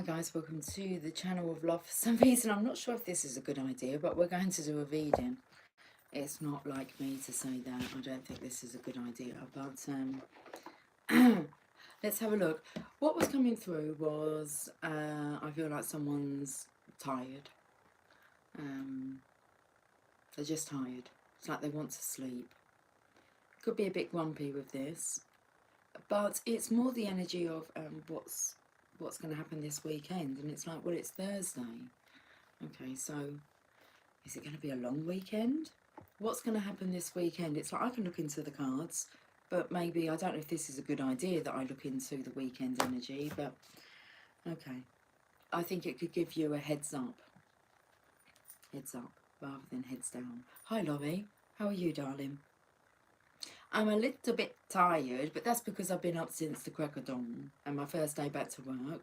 Hi guys, welcome to the channel of love. For some reason I'm not sure if this is a good idea, but we're going to do a reading. It's not like me to say that. I don't think this is a good idea, but let's have a look. What was coming through was I feel like someone's tired. They're just tired. It's like they want to sleep. Could be a bit grumpy with this, but it's more the energy of what's going to happen this weekend. And it's like, well, it's Thursday. Okay, so is it going to be a long weekend? What's going to happen this weekend? It's like I can look into the cards, but maybe I don't know if this is a good idea that I look into the weekend energy, but okay. I think it could give you a heads up rather than heads down. Hi Laurie, how are you, darling? I'm a little bit tired, but that's because I've been up since the crack of dawn and my first day back to work.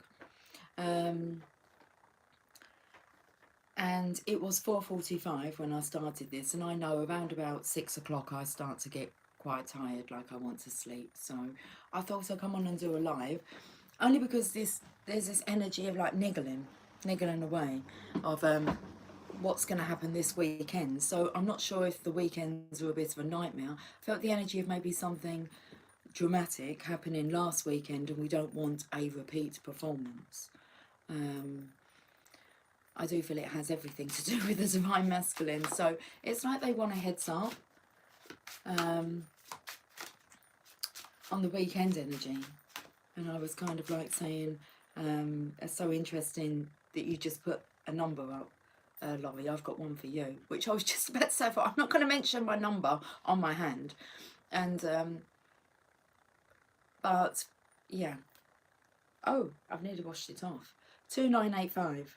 And it was 4:45 when I started this, and I know around about 6 o'clock I start to get quite tired, like I want to sleep. So I thought I'd come on and do a live, only because there's this energy of like niggling away of what's going to happen this weekend. So I'm not sure if the weekends were a bit of a nightmare. I felt the energy of maybe something dramatic happening last weekend and we don't want a repeat performance. I do feel it has everything to do with the Divine Masculine. So it's like they want a heads up on the weekend energy. And I was kind of like saying, it's so interesting that you just put a number up. Laurie, I've got one for you, which I was just about to say, I'm not going to mention my number on my hand. And, but, yeah. Oh, I've nearly washed it off. 2985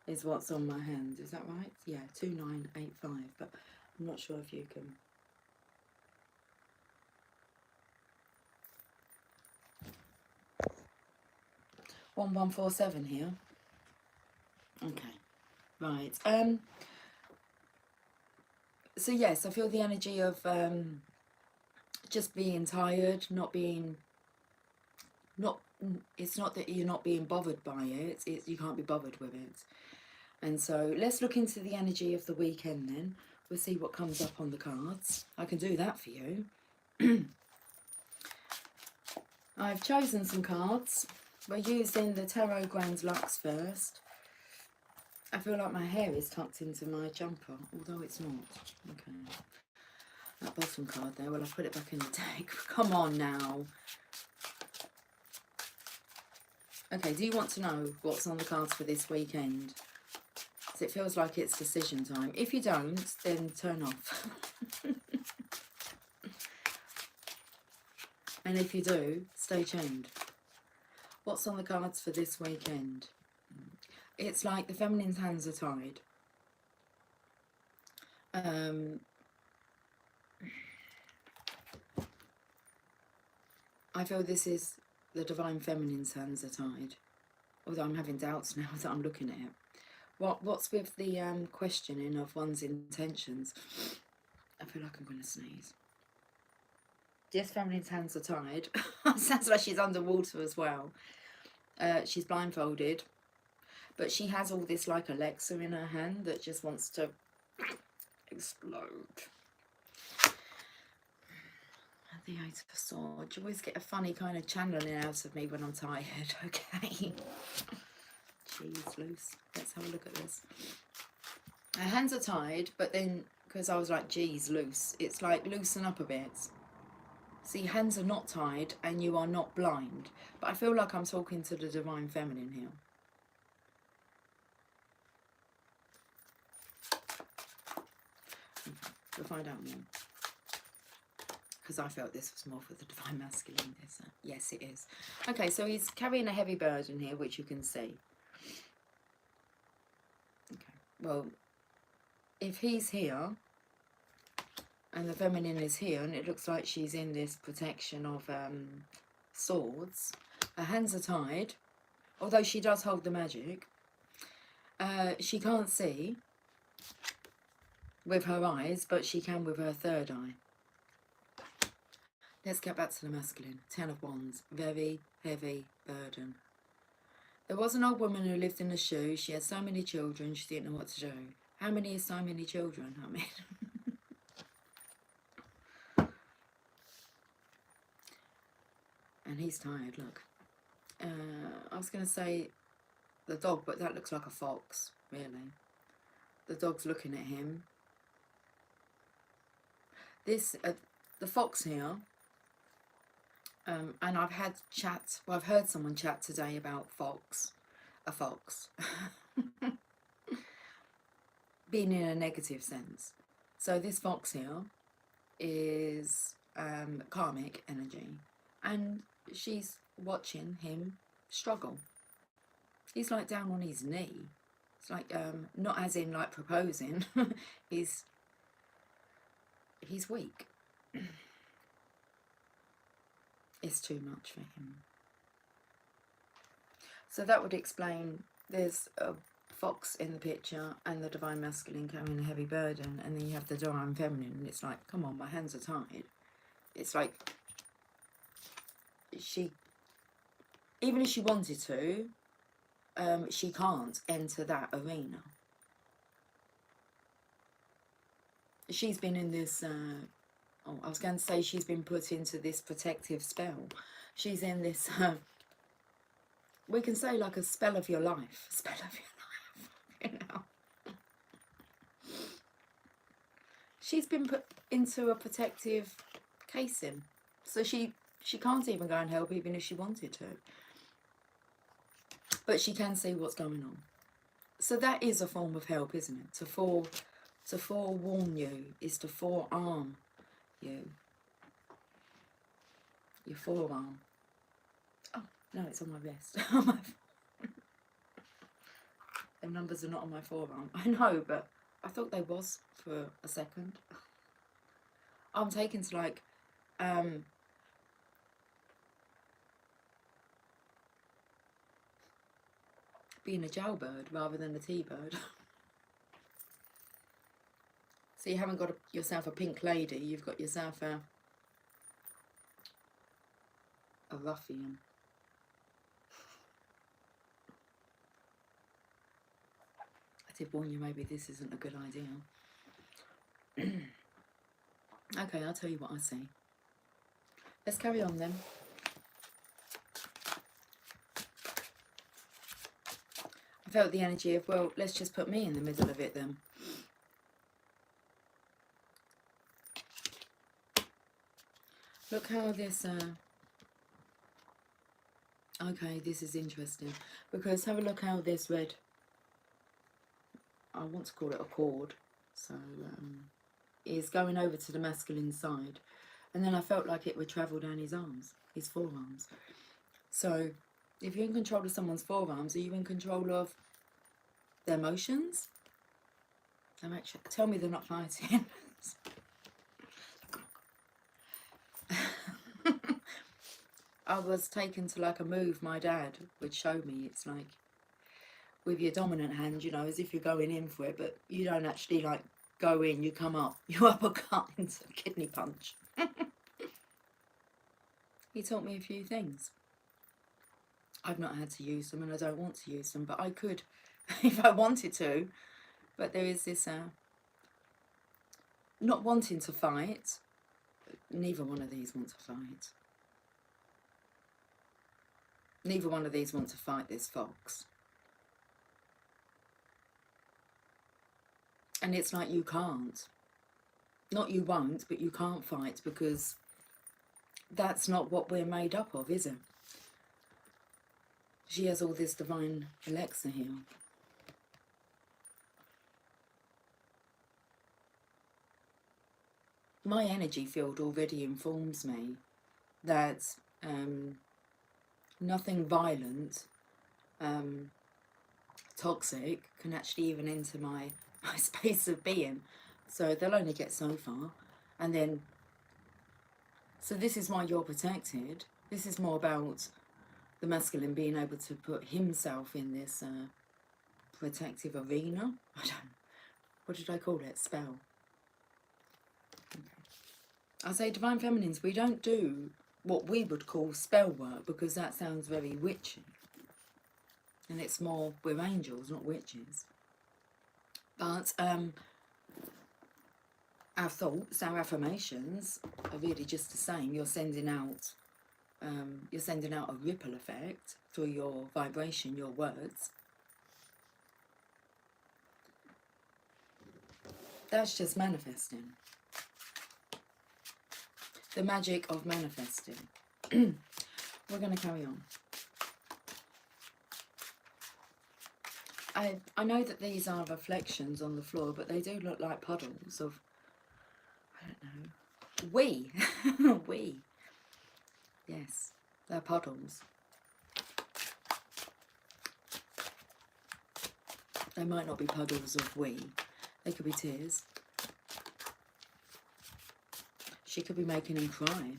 is what's on my hand. Is that right? Yeah, 2985, but I'm not sure if you can. $1147 here. Okay. Right. So yes, I feel the energy of just being tired, it's not that you're not being bothered by it, it's you can't be bothered with it. And so let's look into the energy of the weekend then. We'll see what comes up on the cards. I can do that for you. I've chosen some cards. We're using the Tarot Grand Lux first. I feel like my hair is tucked into my jumper, although it's not. Okay. That bottom card there, well, I'll put it back in the deck. Come on now. Okay, do you want to know what's on the cards for this weekend? Because it feels like it's decision time. If you don't, then turn off. And if you do, stay tuned. What's on the cards for this weekend? It's like the feminine's hands are tied. I feel this is the Divine Feminine's hands are tied. Although I'm having doubts now that I'm looking at it. What's with the questioning of one's intentions? I feel like I'm going to sneeze. Yes, Feminine's hands are tied. Sounds like she's underwater as well. She's blindfolded. But she has all this like Alexa in her hand that just wants to explode. The Eight of Swords. You always get a funny kind of channeling out of me when I'm tired, okay? Jeez, loose. Let's have a look at this. Her hands are tied, but then, because I was like, geez, loose. It's like, loosen up a bit. See, hands are not tied, and you are not blind. But I feel like I'm talking to the Divine Feminine here. Okay, we'll find out more. Because I felt this was more for the Divine Masculine. Yes, it is. Okay, so he's carrying a heavy burden here, which you can see. Okay, well, if he's here, and the feminine is here, and it looks like she's in this protection of swords, her hands are tied, although she does hold the magic. She can't see with her eyes, but she can with her third eye. Let's get back to the masculine. 10 of Wands. Very heavy burden. There was an old woman who lived in a shoe. She had so many children, she didn't know what to do. How many is so many children? I mean, and he's tired, look. I was going to say the dog, but that looks like a fox, really. The dog's looking at him. This, the fox here, and I've had chat, well, I've heard someone chat today about a fox, being in a negative sense. So this fox here is karmic energy, and she's watching him struggle. He's like down on his knee. It's like not as in like proposing. he's weak. It's too much for him. So that would explain, there's a fox in the picture and the divine masculine carrying a heavy burden, and then you have the divine feminine, and it's like, come on, my hands are tied. It's like she, even if she wanted to, she can't enter that arena. She's been in this, I was going to say she's been put into this protective spell. She's in this, we can say like a spell of your life. Spell of your life, you know. She's been put into a protective casing. So she can't even go and help even if she wanted to. But she can see what's going on. So that is a form of help, isn't it? To forewarn you is to forearm you. Your forearm. Oh, no, it's on my wrist. The numbers are not on my forearm. I know, but I thought they was for a second. I'm taken to like, being a jailbird rather than a T-bird. So you haven't got yourself a pink lady, you've got yourself a ruffian. I did warn you, maybe this isn't a good idea. Okay, I'll tell you what I see. Let's carry on then. I felt the energy of, well, let's just put me in the middle of it then. Look how this, okay, this is interesting, because have a look how this red, I want to call it a cord, so is going over to the masculine side, and then I felt like it would travel down his arms, his forearms. So if you're in control of someone's forearms, are you in control of their emotions? Actually, tell me they're not fighting. I was taken to like a move my dad would show me. It's like with your dominant hand, you know, as if you're going in for it, but you don't actually like go in, you come up, you uppercut into a kidney punch. He taught me a few things. I've not had to use them and I don't want to use them, but I could if I wanted to. But there is this not wanting to fight. Neither one of these want to fight. Neither one of these want to fight this fox. And it's like you can't. Not you won't, but you can't fight, because that's not what we're made up of, is it? She has all this divine Alexa here. My energy field already informs me that nothing violent, toxic, can actually even enter my space of being. So they'll only get so far. And then, so this is why you're protected. This is more about the masculine being able to put himself in this protective arena. I don't, what did I call it? Spell. Okay. I say divine feminines, we don't do what we would call spell work, because that sounds very witchy. And it's more, we're angels, not witches. But our thoughts, our affirmations are really just the same. You're sending out a ripple effect through your vibration, your words. That's just manifesting. The magic of manifesting. We're going to carry on. I know that these are reflections on the floor, but they do look like puddles of, I don't know, wee. Wee. Yes, they're puddles. They might not be puddles of wee. They could be tears. She could be making him cry.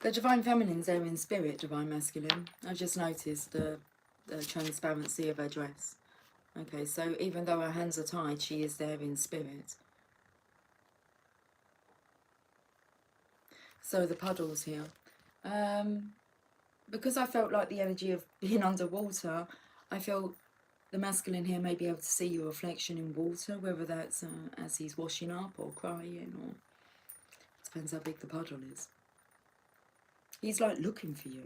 The Divine Feminine's there in spirit, Divine Masculine. I've just noticed the transparency of her dress. Okay, so even though her hands are tied, she is there in spirit. So the puddles here. Because I felt like the energy of being underwater, I feel the masculine here may be able to see your reflection in water, whether that's as he's washing up or crying, or depends how big the puddle is. He's like looking for you.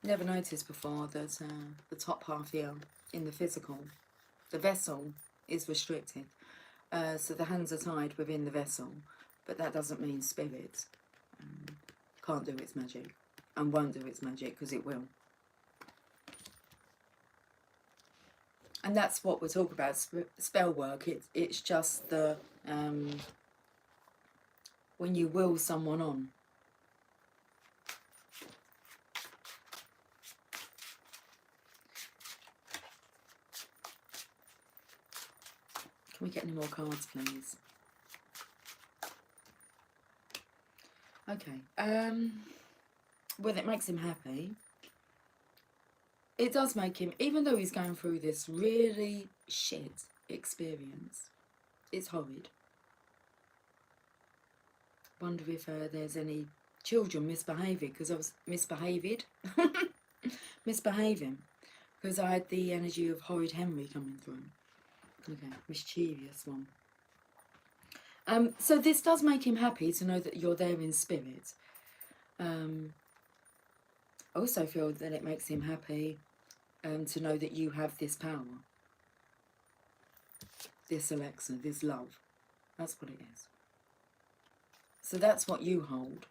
Never noticed before that the top half here in the physical, the vessel is restricted. So the hands are tied within the vessel, but that doesn't mean spirit can't do its magic and won't do its magic, because it will. And that's what we're talking about, spell work. It's just the when you will someone on. Can we get any more cards, please? Okay. Well, it makes him happy. It does make him, even though he's going through this really shit experience, it's horrid. Wonder if there's any children misbehaving, because I was misbehaving, because I had the energy of horrid Henry coming through. Okay, mischievous one. So this does make him happy to know that you're there in spirit. I also feel that it makes him happy to know that you have this power, this Alexa, this love. That's what it is. So that's what you hold.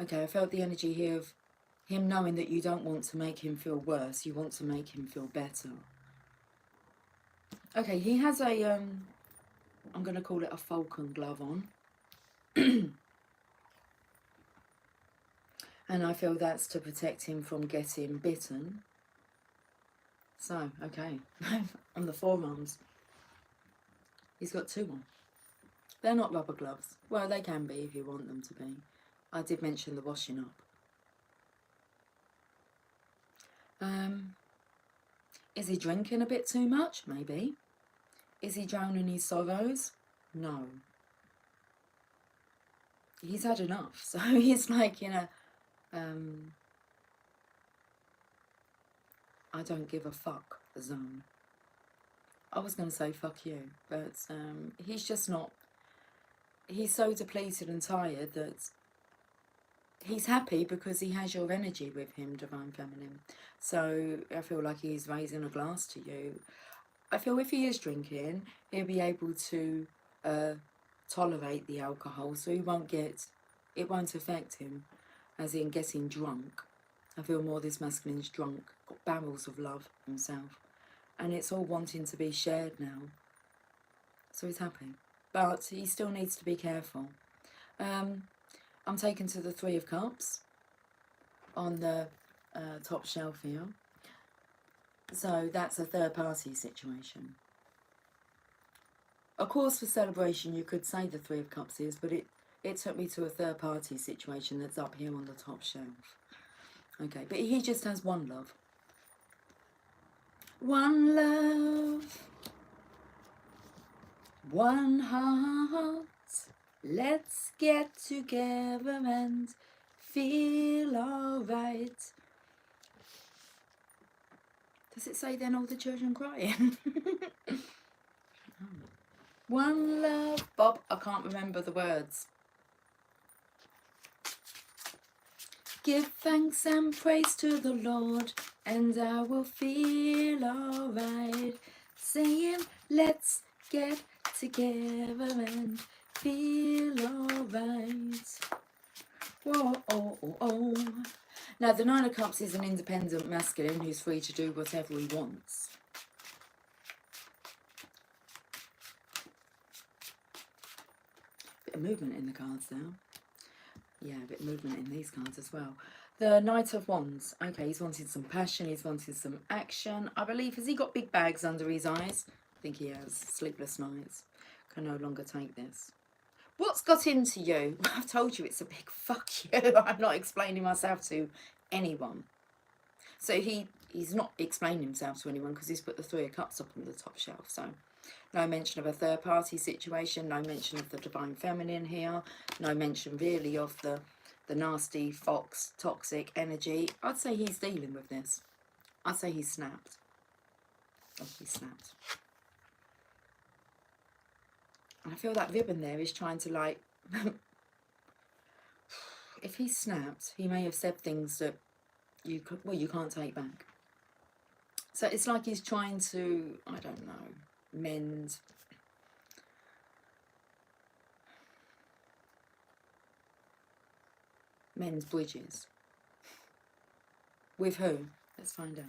Okay, I felt the energy here of him knowing that you don't want to make him feel worse, you want to make him feel better. Okay, he has a, I'm going to call it a falcon glove on. And I feel that's to protect him from getting bitten. So, okay, on the forearms, he's got two on. They're not rubber gloves. Well, they can be if you want them to be. I did mention the washing up. Is he drinking a bit too much? Maybe. Is he drowning his sorrows? No. He's had enough. So he's like, you know, I don't give a fuck zone. I was going to say fuck you, but he's just not. He's so depleted and tired that he's happy because he has your energy with him, Divine Feminine. So I feel like he's raising a glass to you. I feel if he is drinking, he'll be able to tolerate the alcohol, so it won't affect him, as in getting drunk. I feel more this masculine's drunk, got barrels of love himself, and it's all wanting to be shared now. So he's happy, but he still needs to be careful. I'm taken to the Three of Cups on the top shelf here. So that's a third party situation. Of course, for celebration, you could say the Three of Cups is, but it took me to a third party situation that's up here on the top shelf. Okay, but he just has one love. One love, one heart. Let's get together and feel alright. Does it say then all the children crying? One love, Bob, I can't remember the words. Give thanks and praise to the Lord, and I will feel alright. Saying, let's get together and feel alright. Whoa, oh, oh, oh. Now, the Nine of Cups is an independent masculine who's free to do whatever he wants. Bit of movement in the cards now. Yeah, a bit of movement in these cards as well. The Knight of Wands. Okay, he's wanted some passion. He's wanted some action. I believe, has he got big bags under his eyes? I think he has. Sleepless nights. Can no longer take this. What's got into you? I've told you it's a big fuck you. I'm not explaining myself to anyone. So he's not explaining himself to anyone because he's put the Three of Cups up on the top shelf. So no mention of a third party situation, no mention of the Divine Feminine here, no mention really of the nasty fox toxic energy. I'd say he's dealing with this. I'd say he's snapped. Oh, he's snapped. And I feel that ribbon there is trying to, like, if he's snapped, he may have said things that you can't take back. So it's like he's trying to, I don't know, mend bridges. With who? Let's find out.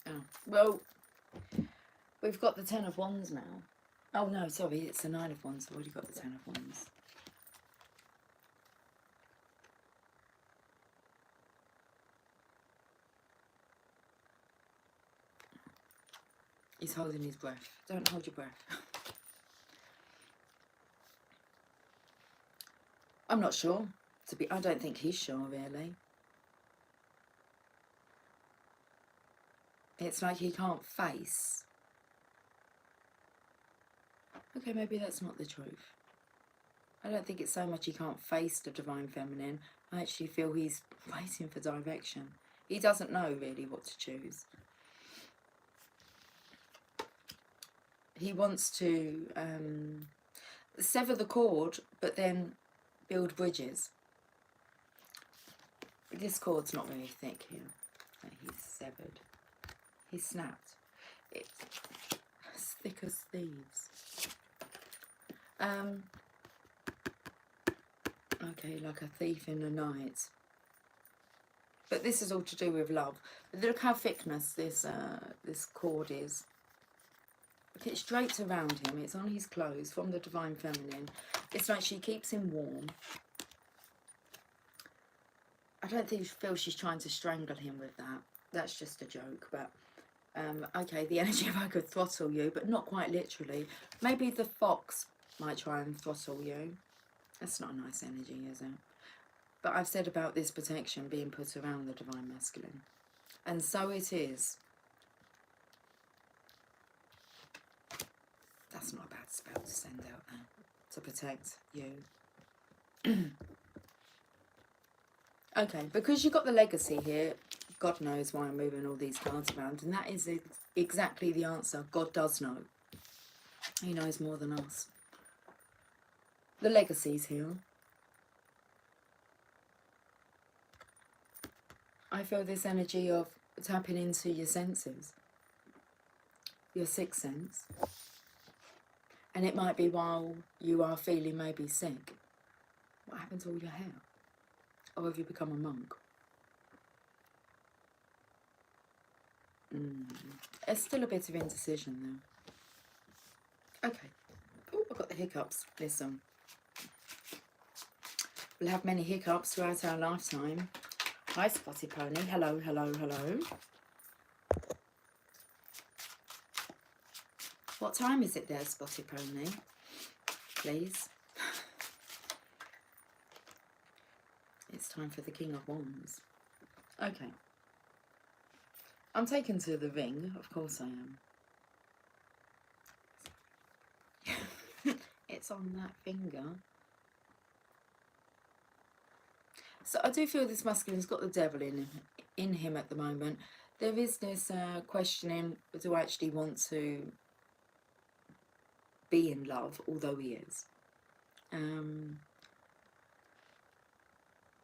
Oh, well, we've got the Ten of Wands now. Oh no, sorry, it's the Nine of Wands. I've already got the Ten of Wands. He's holding his breath. Don't hold your breath. I'm not sure. I don't think he's sure, really. It's like he can't face. Okay, maybe that's not the truth. I don't think it's so much he can't face the Divine Feminine. I actually feel he's waiting for direction. He doesn't know really what to choose. He wants to sever the cord, but then build bridges. This cord's not very thick here. He's severed. He's snapped. It's as thick as thieves. Okay, like a thief in the night. But this is all to do with love. Look how thickness this cord is. It's draped around him. It's on his clothes from the Divine Feminine. It's like she keeps him warm. I don't feel she's trying to strangle him with that. That's just a joke. But okay, the energy of I could throttle you, but not quite literally. Maybe the fox might try and throttle you. That's not a nice energy, is it? But I've said about this protection being put around the Divine Masculine. And so it is. That's not a bad spell to send out there to protect you. Okay, because you've got the legacy here, God knows why I'm moving all these cards around, and that is exactly the answer. God does know. He knows more than us. The legacy's here. I feel this energy of tapping into your senses, your sixth sense. And it might be while you are feeling maybe sick. What happened to all your hair? Or have you become a monk? There's still a bit of indecision there. Okay. Oh, I've got the hiccups. Listen. We'll have many hiccups throughout our lifetime. Hi, Spotty Pony. Hello, hello, hello. What time is it there, Spotty Pony? Please. It's time for the King of Wands. Okay. I'm taken to the ring. Of course I am. It's on that finger. So I do feel this masculine's got the devil in him at the moment. There is this questioning, do I actually want to be in love, although he is. And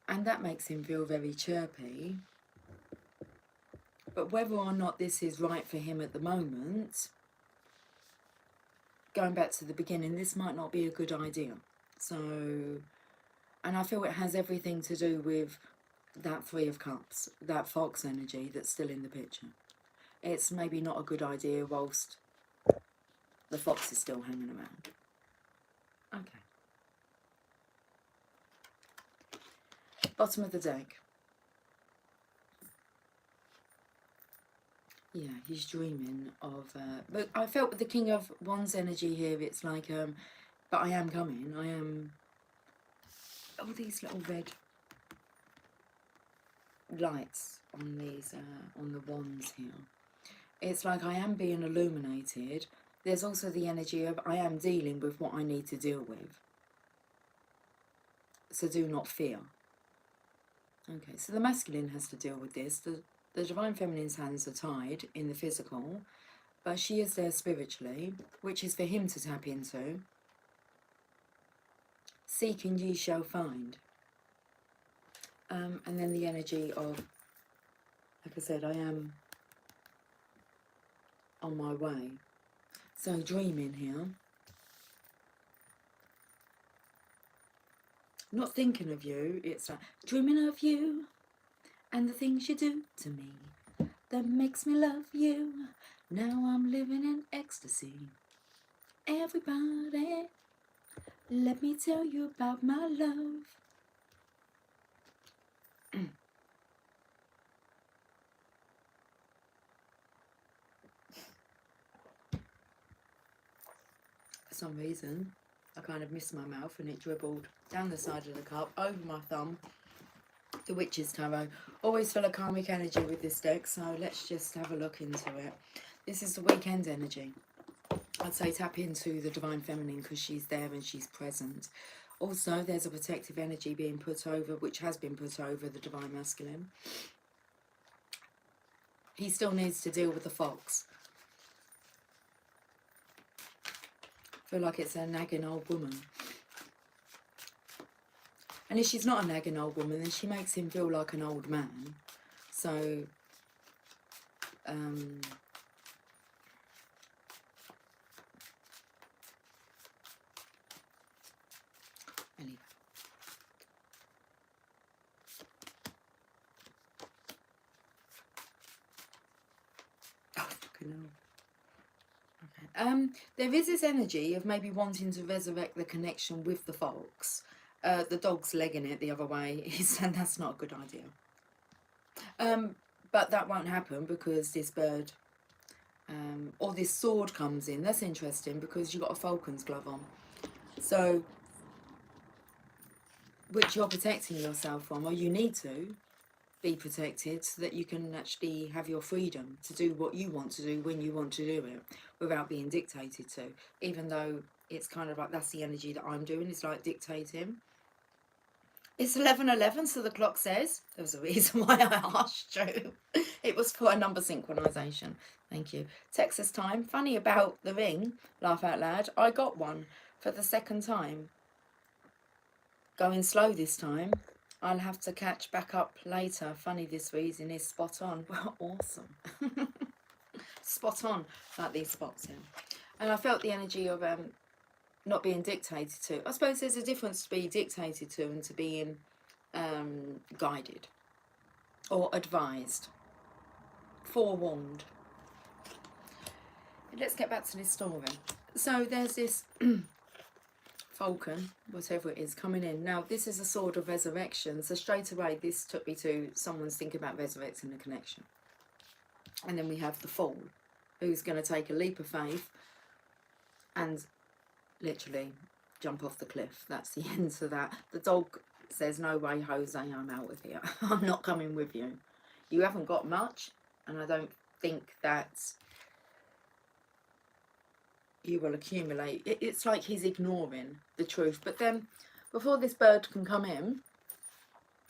that makes him feel very chirpy. But whether or not this is right for him at the moment, going back to the beginning, this might not be a good idea. So, and I feel it has everything to do with that Three of Cups, that fox energy that's still in the picture. It's maybe not a good idea whilst the fox is still hanging around. Okay. Bottom of the deck. Yeah, he's dreaming of... but I felt with the King of Wands energy here, it's like, but I am coming. I am... All these little red lights on these, on the wands here. It's like I am being illuminated. There's also the energy of I am dealing with what I need to deal with. So do not fear. Okay, so the masculine has to deal with this. The Divine Feminine's hands are tied in the physical, but she is there spiritually, which is for him to tap into. Seek and ye shall find. And then the energy of, like I said, I am on my way. So dreaming here. Not thinking of you, it's like dreaming of you and the things you do to me that makes me love you. Now I'm living in ecstasy. Everybody, let me tell you about my love. For some reason, I kind of missed my mouth and it dribbled down the side of the cup, over my thumb. The Witch's Tarot. Always full of karmic energy with this deck, so let's just have a look into it. This is the weekend energy. I'd say tap into the Divine Feminine because she's there and she's present. Also, there's a protective energy being put over, which has been put over the Divine Masculine. He still needs to deal with the fox. I feel like it's a nagging old woman. And if she's not a nagging old woman, then she makes him feel like an old man. So, anyway. Oh, fucking hell. Okay. There is this energy of maybe wanting to resurrect the connection with the fox. The dog's legging it the other way, and that's not a good idea. But that won't happen because this bird, or this sword comes in. That's interesting because you've got a falcon's glove on. So, which you're protecting yourself from, or you need to be protected so that you can actually have your freedom to do what you want to do when you want to do it without being dictated to. Even though it's kind of like that's the energy that I'm doing, it's like dictating. It's 11:11, so the clock says. There was a reason why I asked you. It was for a number synchronization. Thank you. Texas time. Funny about the ring, laugh out loud. I got one for the second time. Going slow this time. I'll have to catch back up later. Funny this reason is spot on. Well, awesome. Spot on, like these spots here. And I felt the energy of not being dictated to. I suppose there's a difference to be dictated to and to being guided or advised, forewarned. Let's get back to this story. So there's this falcon, whatever it is, coming in. Now this is a sword of resurrection, so straight away this took me to someone's thinking about resurrecting the connection. And then we have the fool, who's going to take a leap of faith and literally jump off the cliff. That's the end to that. The dog says, no way, Jose, I'm out of here. I'm not coming with you. You haven't got much, and I don't think that you will accumulate. It's like he's ignoring the truth. But then, before this bird can come in,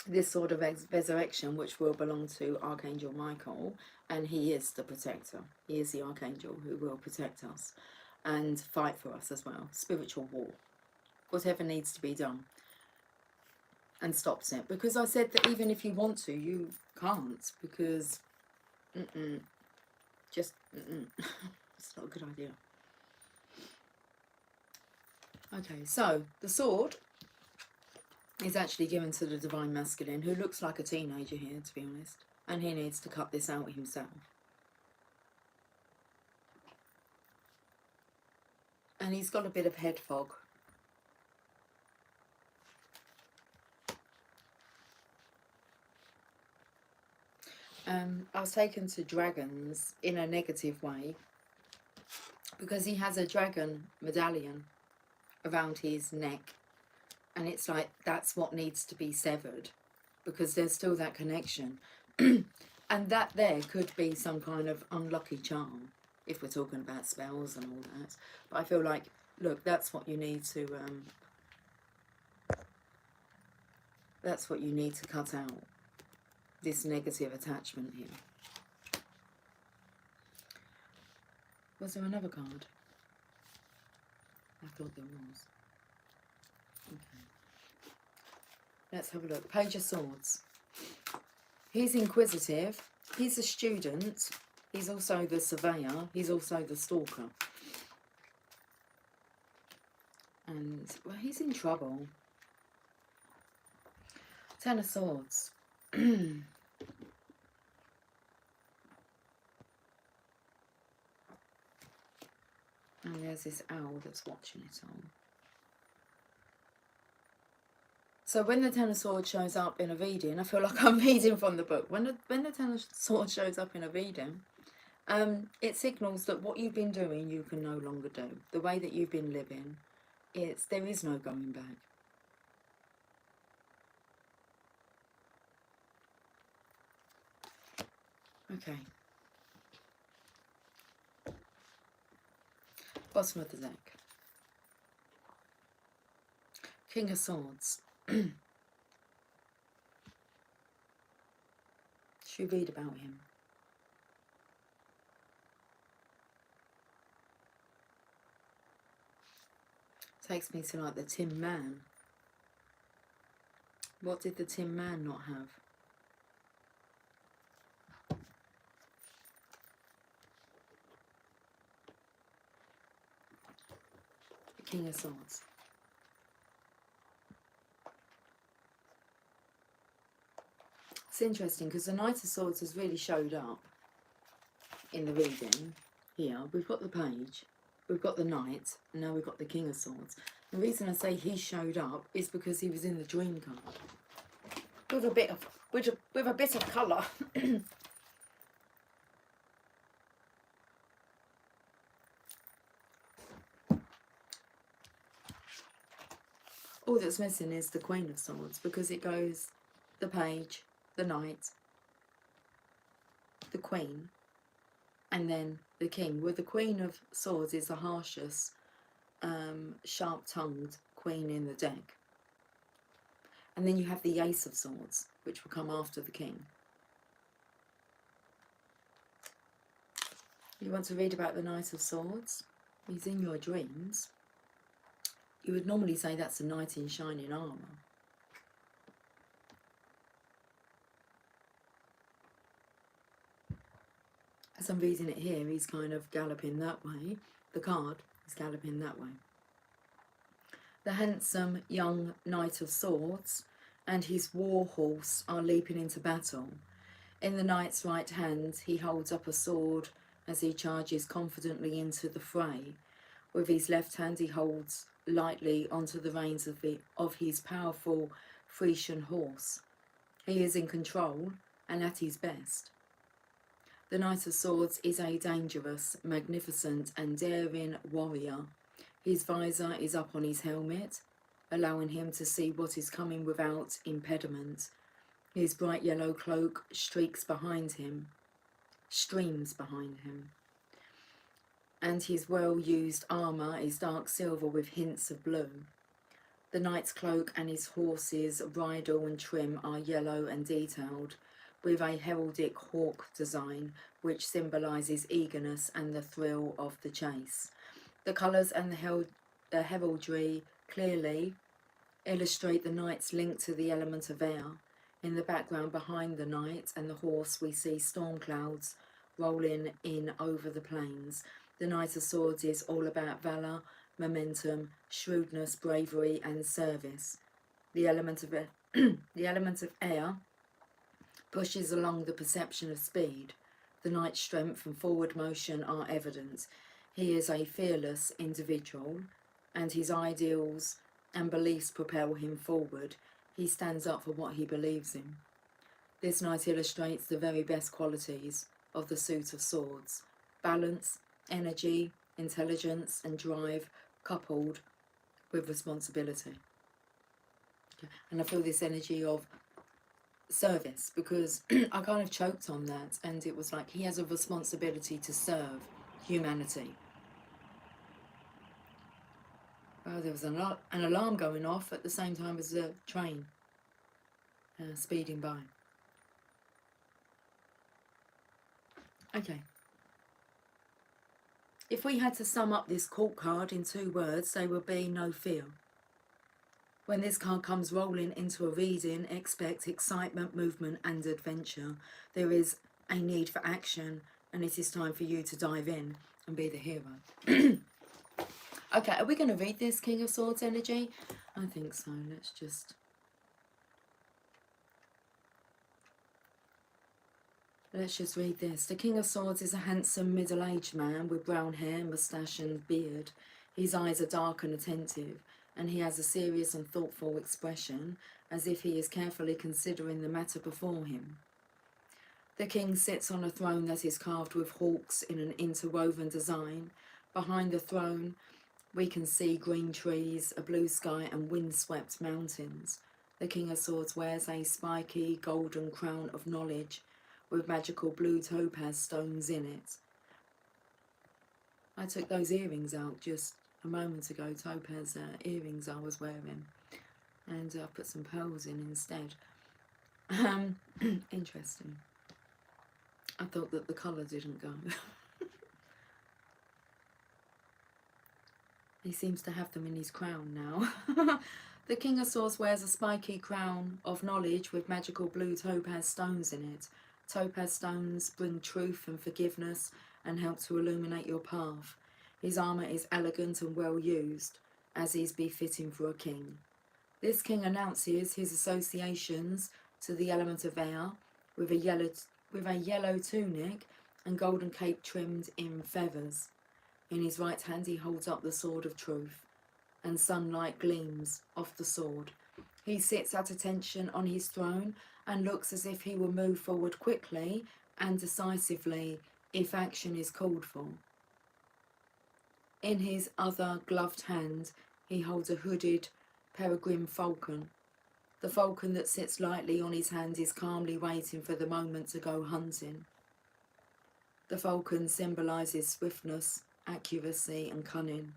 this sort of resurrection, which will belong to Archangel Michael, and he is the protector. He is the Archangel who will protect us and fight for us as well. Spiritual war. Whatever needs to be done. And stops it. Because I said that even if you want to, you can't. Because, it's not a good idea. Okay, so the sword is actually given to the Divine Masculine, who looks like a teenager here, to be honest. And he needs to cut this out himself. And he's got a bit of head fog. I was taken to dragons in a negative way because he has a dragon medallion around his neck, and it's like that's what needs to be severed because there's still that connection. And that there could be some kind of unlucky charm if we're talking about spells and all that. But I feel like, look, that's what you need to cut out. This negative attachment here. Was there another card? I thought there was. Okay. Let's have a look. Page of Swords. He's inquisitive. He's a student. He's also the surveyor. He's also the stalker. And, well, he's in trouble. Ten of Swords. And there's this owl that's watching it all. So when the Ten of Swords shows up in a reading, I feel like I'm reading from the book. When the Ten of Swords shows up in a reading, it signals that what you've been doing you can no longer do. The way that you've been living, there is no going back. Okay. Bottom of the deck. King of Swords. Should we read about him? Takes me to like the Tin Man. What did the Tin Man not have? King of Swords. It's interesting because the Knight of Swords has really showed up in the reading. Here we've got the page, we've got the Knight, and now we've got the King of Swords. The reason I say he showed up is because he was in the dream card with a bit of colour. All that's missing is the Queen of Swords, because it goes the page, the Knight, the Queen, and then the King. Where the Queen of Swords is the harshest, sharp-tongued Queen in the deck. And then you have the Ace of Swords, which will come after the King. You want to read about the Knight of Swords? He's in your dreams. You would normally say that's a knight in shining armour. As I'm reading it here, he's kind of galloping that way. The card is galloping that way. The handsome young Knight of Swords and his war horse are leaping into battle. In the knight's right hand, he holds up a sword as he charges confidently into the fray. With his left hand, he holds lightly onto the reins of his powerful Frisian horse. He is in control and at his best. The Knight of Swords is a dangerous, magnificent and daring warrior. His visor is up on his helmet, allowing him to see what is coming without impediment. His bright yellow cloak streams behind him, and his well-used armour is dark silver with hints of blue. The knight's cloak and his horse's bridle and trim are yellow and detailed, with a heraldic hawk design which symbolises eagerness and the thrill of the chase. The colours and the heraldry clearly illustrate the knight's link to the element of air. In the background behind the knight and the horse we see storm clouds rolling in over the plains. The Knight of Swords is all about valour, momentum, shrewdness, bravery and service. The element of air pushes along the perception of speed. The knight's strength and forward motion are evident. He is a fearless individual, and his ideals and beliefs propel him forward. He stands up for what he believes in. This knight illustrates the very best qualities of the suit of swords: balance, energy, intelligence and drive, coupled with responsibility. And I feel this energy of service, because I kind of choked on that, and it was like he has a responsibility to serve humanity. Oh, there was an alarm going off at the same time as the train speeding by. Okay. If we had to sum up this court card in 2 words, they would be no fear. When this card comes rolling into a reading, expect excitement, movement and adventure. There is a need for action, and it is time for you to dive in and be the hero. Okay, are we going to read this King of Swords energy? I think so. Let's just read this. The King of Swords is a handsome middle-aged man with brown hair, moustache and beard. His eyes are dark and attentive, and he has a serious and thoughtful expression, as if he is carefully considering the matter before him. The king sits on a throne that is carved with hawks in an interwoven design. Behind the throne we can see green trees, a blue sky and windswept mountains. The King of Swords wears a spiky golden crown of knowledge with magical blue topaz stones in it. I took those earrings out just a moment ago, topaz earrings I was wearing, and I put some pearls in instead. Interesting. I thought that the colour didn't go. He seems to have them in his crown now. The King of Swords wears a spiky crown of knowledge with magical blue topaz stones in it. Topaz stones bring truth and forgiveness and help to illuminate your path. His armour is elegant and well used, as is befitting for a king. This king announces his associations to the element of air with a yellow tunic and golden cape trimmed in feathers. In his right hand he holds up the sword of truth, and sunlight gleams off the sword. He sits at attention on his throne and looks as if he will move forward quickly and decisively if action is called for. In his other gloved hand he holds a hooded peregrine falcon. The falcon that sits lightly on his hand is calmly waiting for the moment to go hunting. The falcon symbolises swiftness, accuracy and cunning,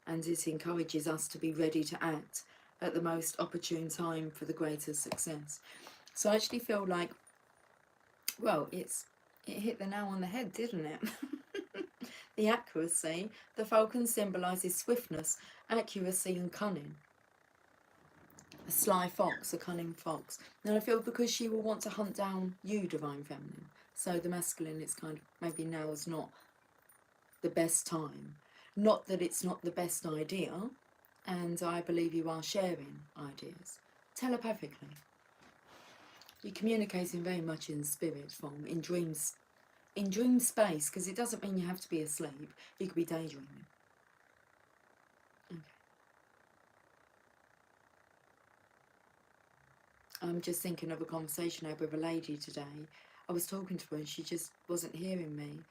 and it encourages us to be ready to act at the most opportune time for the greatest success. So I actually feel like, well, it hit the nail on the head, didn't it? The accuracy. The falcon symbolises swiftness, accuracy and cunning. A sly fox, a cunning fox. And I feel because she will want to hunt down you, Divine Feminine. So the masculine, it's kind of, maybe now is not the best time. Not that it's not the best idea, and I believe you are sharing ideas telepathically. You're communicating very much in spirit form, in dream space, because it doesn't mean you have to be asleep. You could be daydreaming. Okay. I'm just thinking of a conversation I had with a lady today. I was talking to her and she just wasn't hearing me.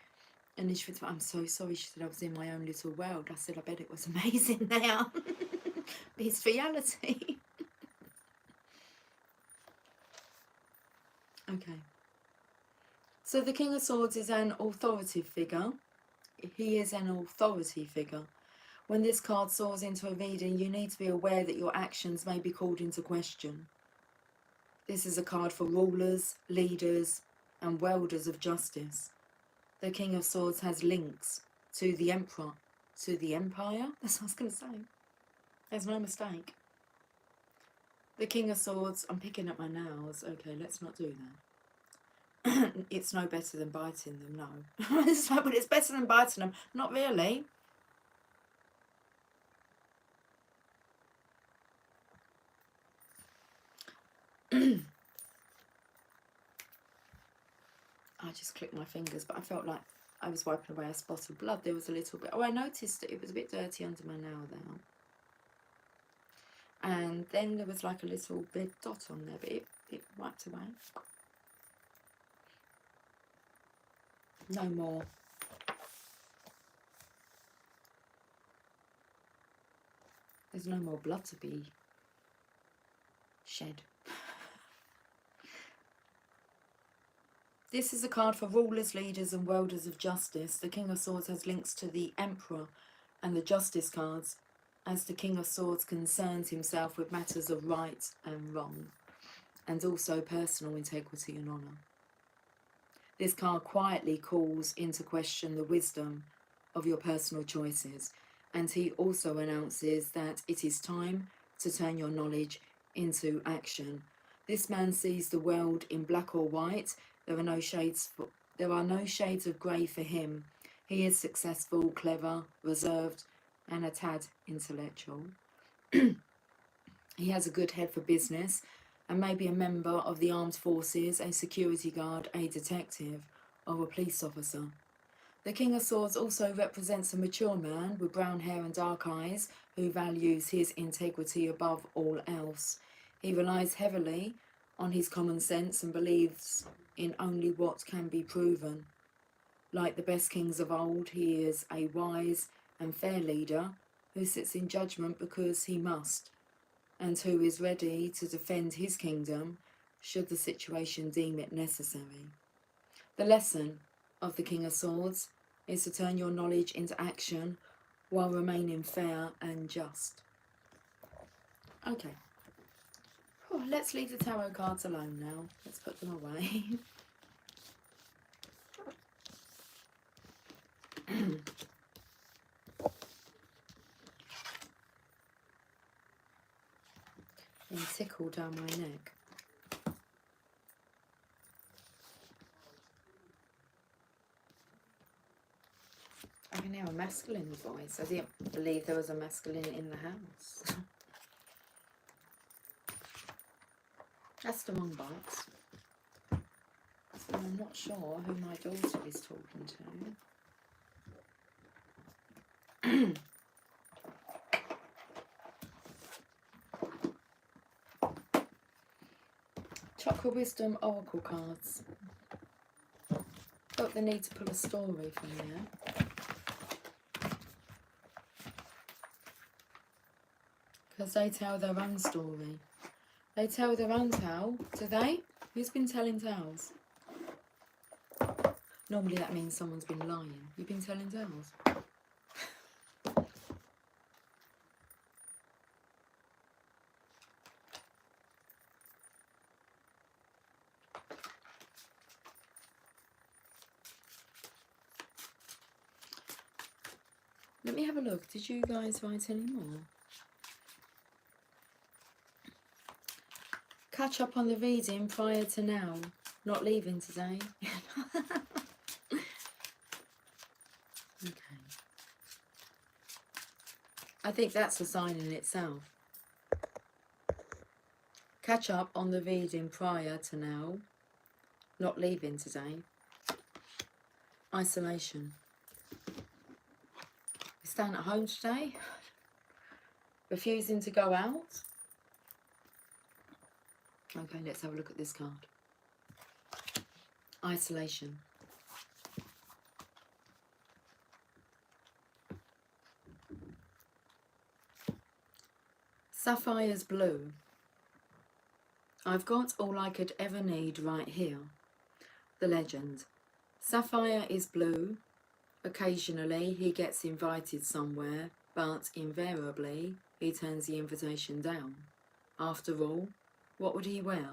And she went, I'm so sorry. She said I was in my own little world. I said, I bet it was amazing there. It's reality. Okay. So the King of Swords is an authoritative figure. He is an authority figure. When this card soars into a reading, you need to be aware that your actions may be called into question. This is a card for rulers, leaders, and wielders of justice. The King of Swords has links to the Emperor, to the Empire. That's what I was going to say. There's no mistake. The King of Swords, I'm picking up my nails. Okay, let's not do that. It's no better than biting them, no. It's like, but it's better than biting them. Not really. I just clicked my fingers, but I felt like I was wiping away a spot of blood. There was a little bit. Oh, I noticed that it was a bit dirty under my nail there. And then there was like a little red dot on there, but it wiped away. No more. There's no more blood to be shed. This is a card for rulers, leaders, and wielders of justice. The King of Swords has links to the Emperor and the Justice cards, as the King of Swords concerns himself with matters of right and wrong, and also personal integrity and honour. This card quietly calls into question the wisdom of your personal choices, and he also announces that it is time to turn your knowledge into action. This man sees the world in black or white. There are no shades of grey for him. He is successful, clever, reserved, and a tad intellectual. He has a good head for business and may be a member of the armed forces, a security guard, a detective, or a police officer. The King of Swords also represents a mature man with brown hair and dark eyes who values his integrity above all else. He relies heavily on his common sense and believes in only what can be proven. Like the best kings of old, he is a wise and fair leader who sits in judgment because he must, and who is ready to defend his kingdom should the situation deem it necessary. The lesson of the King of Swords is to turn your knowledge into action while remaining fair and just. Okay. Oh, let's leave the tarot cards alone now. Let's put them away. And tickle down my neck. I can hear a masculine voice. I didn't believe there was a masculine in the house. That's the wrong box. So I'm not sure who my daughter is talking to. Chakra Wisdom Oracle cards. Felt the need to pull a story from there. Because they tell their own story. They tell their own tale. Do they? Who's been telling tales? Normally that means someone's been lying. You've been telling tales? Let me have a look. Did you guys write any more? Catch up on the reading prior to now. Not leaving today. Okay. I think that's a sign in itself. Catch up on the reading prior to now. Not leaving today. Isolation. Staying at home today. Refusing to go out. Okay, let's have a look at this card. Isolation. Sapphire's blue. I've got all I could ever need right here. The legend. Sapphire is blue. Occasionally he gets invited somewhere, but invariably he turns the invitation down. After all, what would he wear?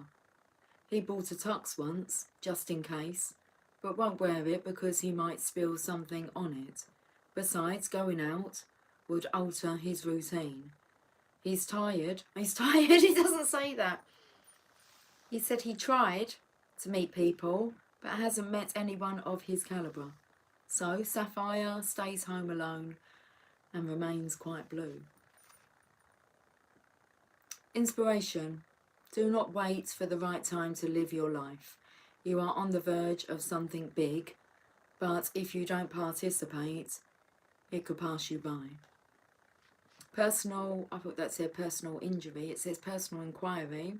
He bought a tux once, just in case, but won't wear it because he might spill something on it. Besides, going out would alter his routine. He's tired. He's tired, he doesn't say that. He said he tried to meet people, but hasn't met anyone of his calibre. So Sapphire stays home alone and remains quite blue. Inspiration. Do not wait for the right time to live your life. You are on the verge of something big, but if you don't participate, it could pass you by. Personal, I thought that said personal injury. It says personal inquiry.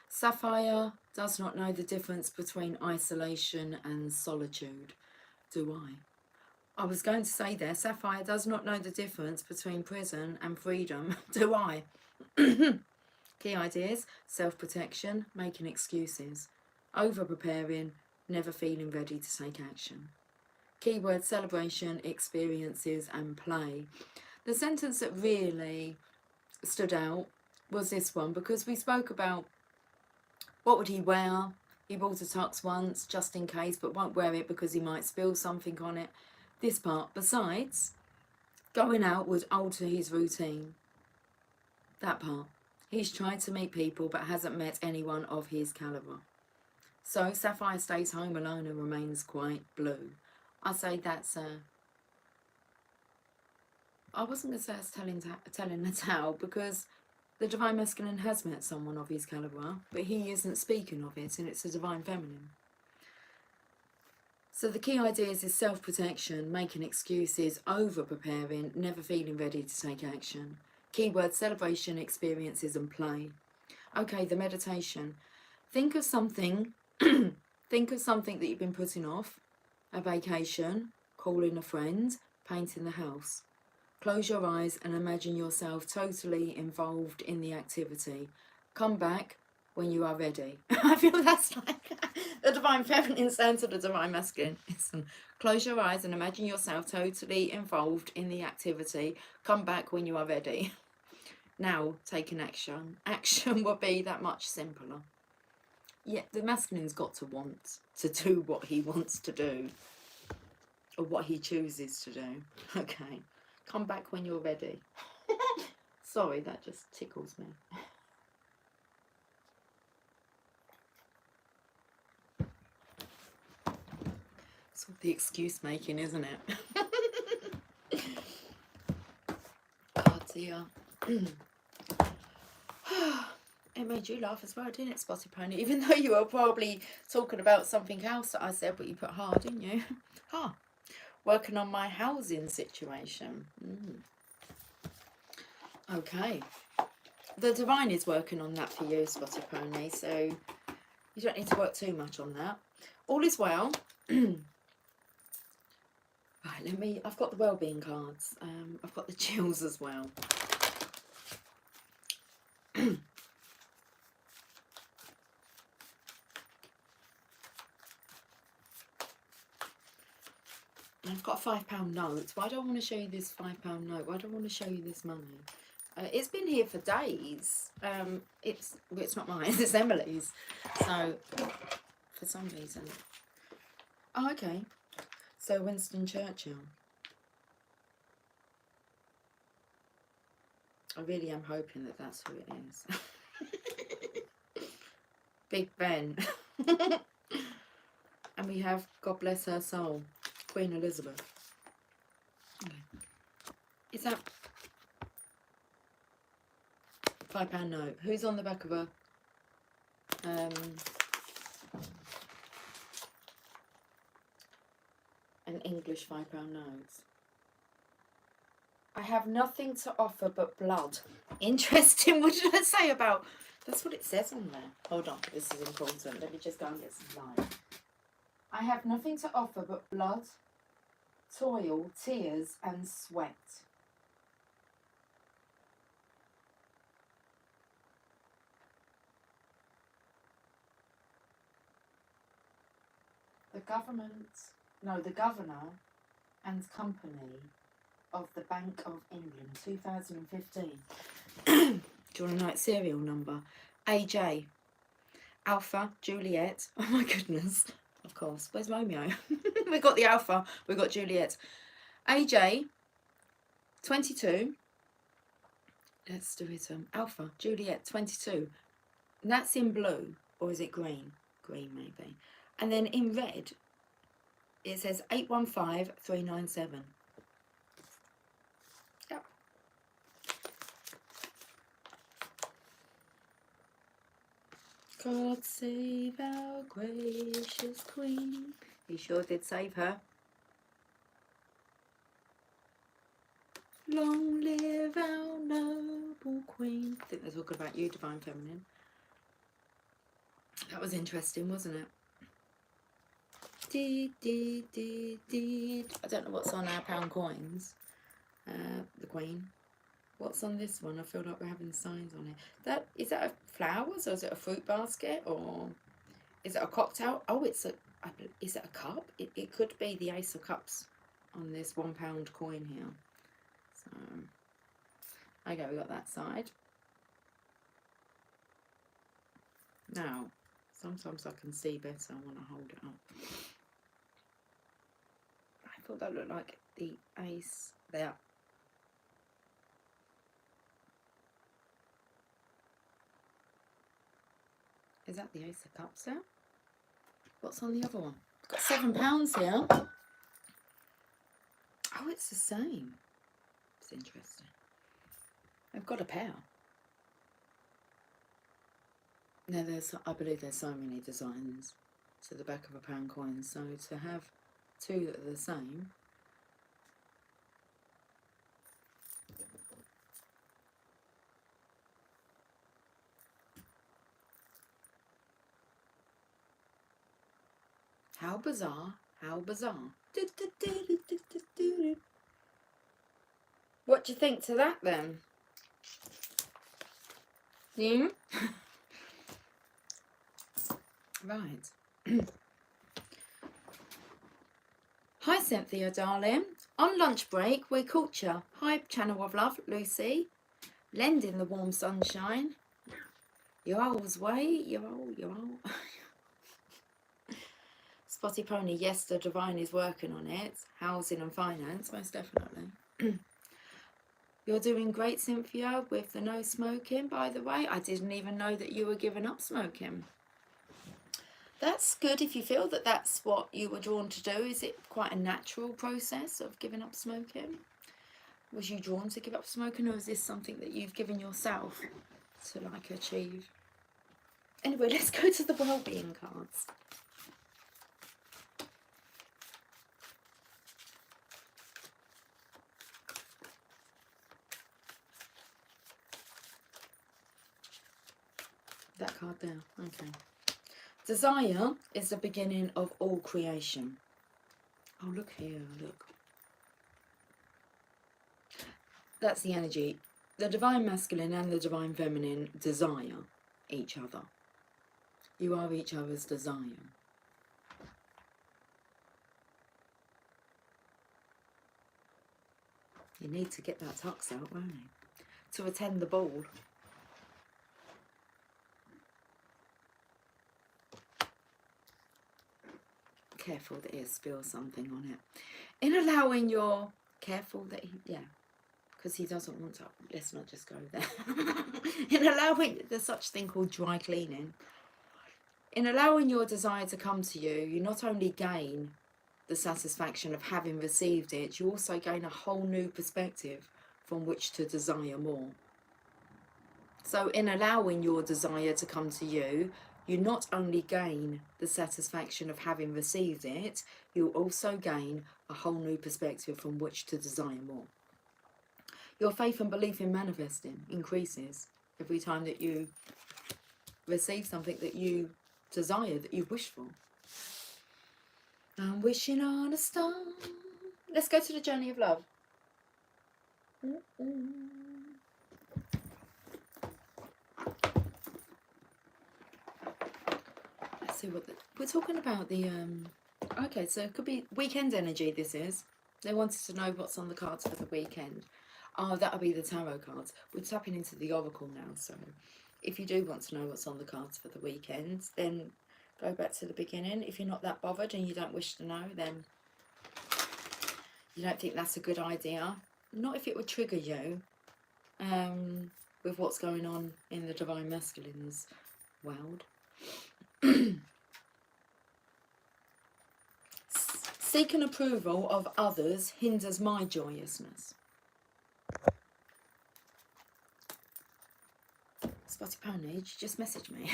Sapphire does not know the difference between isolation and solitude. Do I? I was going to say there, Sapphire does not know the difference between prison and freedom. Do I? Key ideas: self-protection, making excuses, over-preparing, never feeling ready to take action. Keyword: celebration, experiences and play. The sentence that really stood out was this one, because we spoke about what would he wear. He bought a tux once, just in case, but won't wear it because he might spill something on it. This part, besides, going out would alter his routine. That part. He's tried to meet people but hasn't met anyone of his calibre. So Sapphire stays home alone and remains quite blue. I say that's I wasn't going to say it's telling the tale, because the Divine Masculine has met someone of his calibre, but he isn't speaking of it, and it's a Divine Feminine. So the key ideas is self-protection, making excuses, over-preparing, never feeling ready to take action. Keyword: celebration, experiences and play. Okay, the meditation. Think of something, think of something that you've been putting off. A vacation, calling a friend, painting the house. Close your eyes and imagine yourself totally involved in the activity. Come back when you are ready. I feel that's like the Divine Feminine saying to the Divine Masculine. Listen, close your eyes and imagine yourself totally involved in the activity. Come back when you are ready. Now, taking action. Action will be that much simpler. Yeah, the masculine's got to want to do what he wants to do, or what he chooses to do. Okay. Come back when you're ready. Sorry, that just tickles me. It's all the excuse making, isn't it? Oh dear. It made you laugh as well, didn't it, Spotty Pony? Even though you were probably talking about something else that I said, but you put hard, didn't you? Huh. Working on my housing situation. Okay. The Divine is working on that for you, Spotty Pony, so you don't need to work too much on that. All is well. Right, I've got the wellbeing cards. I've got the chills as well. I've got a £5 note. Why do I want to show you this £5 note? Why do I want to show you this money? It's been here for days. It's not mine, it's Emily's. So, for some reason. Oh, okay. So, Winston Churchill. I really am hoping that that's who it is. Big Ben. And we have, God bless her soul, Queen Elizabeth. Okay. Is that £5 note? Who's on the back of a an English £5 note? I have nothing to offer but blood. Interesting. What did I say about? That's what it says on there. Hold on, this is important. Let me just go and get some light. I have nothing to offer but blood, toil, tears and sweat. the governor and company of the Bank of England, 2015. Do you want to know its serial number? AJ, Alpha, Juliet. Oh my goodness. Of course. Where's Romeo? We got the Alpha. We got Juliet. AJ, 22. Let's do it. Alpha, Juliet, 22. And that's in blue. Or is it green? Green, maybe. And then in red, it says 815397. Yep. God save our gracious Queen. He sure did save her. Long live our noble Queen. I think they're talking about you, Divine Feminine. That was interesting, wasn't it? I don't know what's on our pound coins. The Queen. What's on this one? I feel like we're having signs on it. Is that a flowers, or is it a fruit basket, or is it a cocktail? Oh, is it a cup? It could be the Ace of Cups on this £1 coin here. So, okay, we got that side. Now, sometimes I can see better when I hold it up. I thought that looked like the ace there. Is that the Ace of Cups there? What's on the other one? Got £7 here. Oh, it's the same. It's interesting. I've got a pair. Now I believe there's so many designs to the back of a pound coin, so to have two that are the same. How bizarre, how bizarre. What do you think to that then? Hmm? Right. Hi Cynthia darling. On lunch break we caught you. Hi Channel of Love, Lucy. Lending the warm sunshine. Your owl's way, your owl. Spotty Pony, yes, the Divine is working on it. Housing and finance, most definitely. You're doing great, Cynthia, with the no smoking, by the way. I didn't even know that you were giving up smoking. That's good if you feel that that's what you were drawn to do. Is it quite a natural process of giving up smoking? Was you drawn to give up smoking, or is this something that you've given yourself to like achieve? Anyway, let's go to the well-being cards. That card there, okay. Desire is the beginning of all creation. Oh, look here, look. That's the energy. The Divine Masculine and the Divine Feminine desire each other. You are each other's desire. You need to get that tux out, won't you? To attend the ball. Careful that he spills something on it. In allowing your... Careful that he... Yeah. Because he doesn't want to... Let's not just go there. In allowing... There's such thing called dry cleaning. In allowing your desire to come to you, you not only gain the satisfaction of having received it, you also gain a whole new perspective from which to desire more. So in allowing your desire to come to you, you not only gain the satisfaction of having received it, you also gain a whole new perspective from which to desire more. Your faith and belief in manifesting increases every time that you receive something that you desire, that you've wished for. I'm wishing on a star. Let's go to the journey of love. Let's see what we're talking about. The Okay, so it could be weekend energy, this is. They wanted to know what's on the cards for the weekend. Oh, that'll be the tarot cards. We're tapping into the oracle now, so if you do want to know what's on the cards for the weekend, then go back to the beginning. If you're not that bothered and you don't wish to know, then you don't think that's a good idea. Not if it would trigger you with what's going on in the Divine Masculines world. Seeking approval of others hinders my joyousness. Spotty Pony, did you just message me?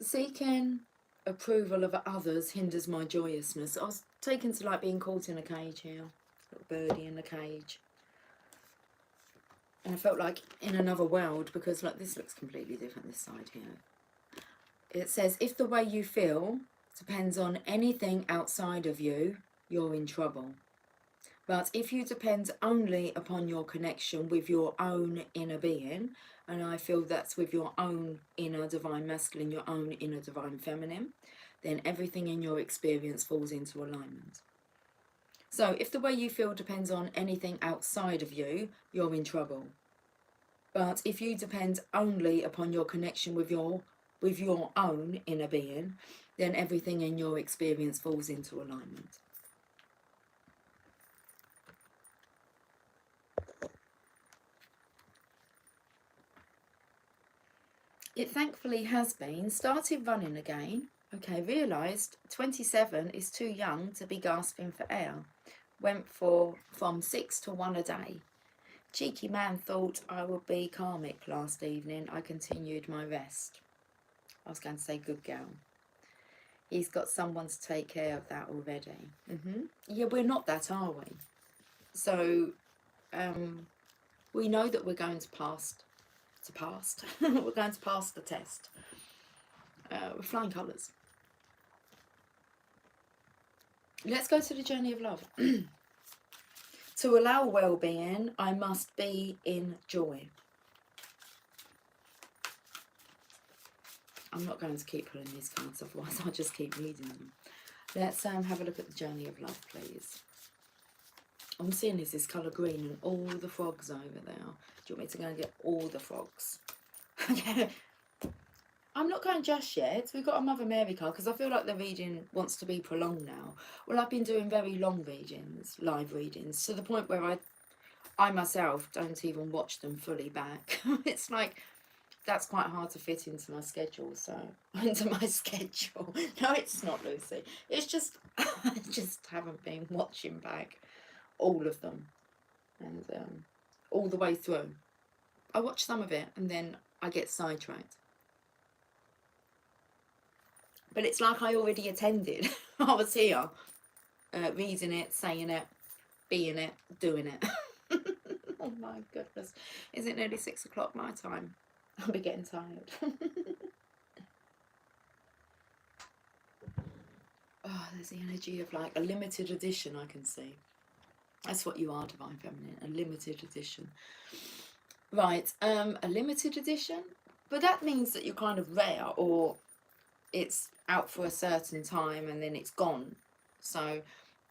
Seeking approval of others hinders my joyousness. I was taken to like being caught in a cage here. Little birdie in a cage. And I felt like in another world, because like this looks completely different, this side here. It says, if the way you feel depends on anything outside of you, you're in trouble. But if you depend only upon your connection with your own inner being, and I feel that's with your own inner divine masculine, your own inner divine feminine, then everything in your experience falls into alignment. So if the way you feel depends on anything outside of you, you're in trouble. But if you depend only upon your connection with your own inner being, then everything in your experience falls into alignment. It thankfully has been. Started running again. Okay, realised 27 is too young to be gasping for air. Went from 6 to 1 a day. Cheeky man thought I would be karmic last evening. I continued my rest. I was going to say good girl. He's got someone to take care of that already. Yeah, we're not that, are we? So we know that we're going to pass. We're going to pass the test. With flying colours. Let's go to the journey of love. To allow well-being, I must be in joy. I'm not going to keep pulling these cards, otherwise I'll just keep reading them. Let's have a look at the journey of love, please. I'm seeing this colour green and all the frogs over there. Do you want me to go and get all the frogs? Okay. I'm not going just yet. We've got a Mother Mary card because I feel like the reading wants to be prolonged now. Well, I've been doing very long readings, live readings, to the point where I myself don't even watch them fully back. It's like, that's quite hard to fit into my schedule. So, into my schedule. No, it's not, Lucy. It's just, I just haven't been watching back all of them. And all the way through. I watch some of it and then I get sidetracked. But it's like I already attended. I was here, reading it, saying it, being it, doing it. Oh my goodness. Is it nearly 6 o'clock my time? I'll be getting tired. Oh, there's the energy of like a limited edition I can see. That's what you are, Divine Feminine, a limited edition. Right, a limited edition? But that means that you're kind of rare, or it's out for a certain time and then it's gone. So,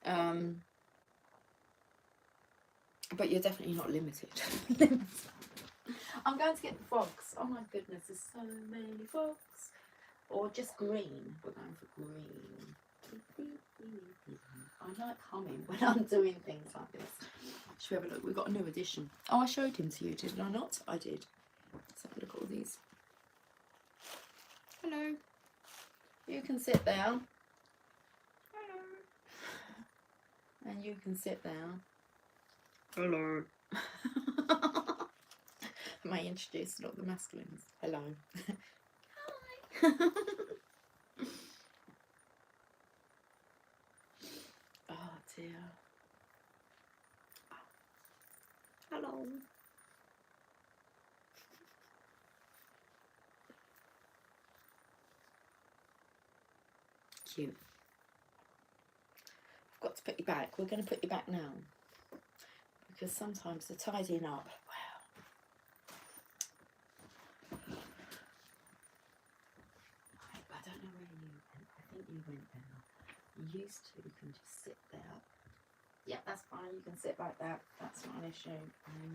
but you're definitely not limited. I'm going to get the frogs. Oh my goodness, there's so many frogs. Or just green. We're going for green. I like humming when I'm doing things like this. Should we have a look? We've got a new edition. Oh, I showed him to you, did I not? I did. Let's have a look at all these. Hello. You can sit there. Hello. And you can sit there. Hello. Am I introducing all the masculines? Hello. Hi. Oh dear. Hello. Cute. I've got to put you back. We're going to put you back now. Because sometimes the tidying up, wow. You used to. You can just sit there. Yeah, that's fine. You can sit like that. That's not an issue.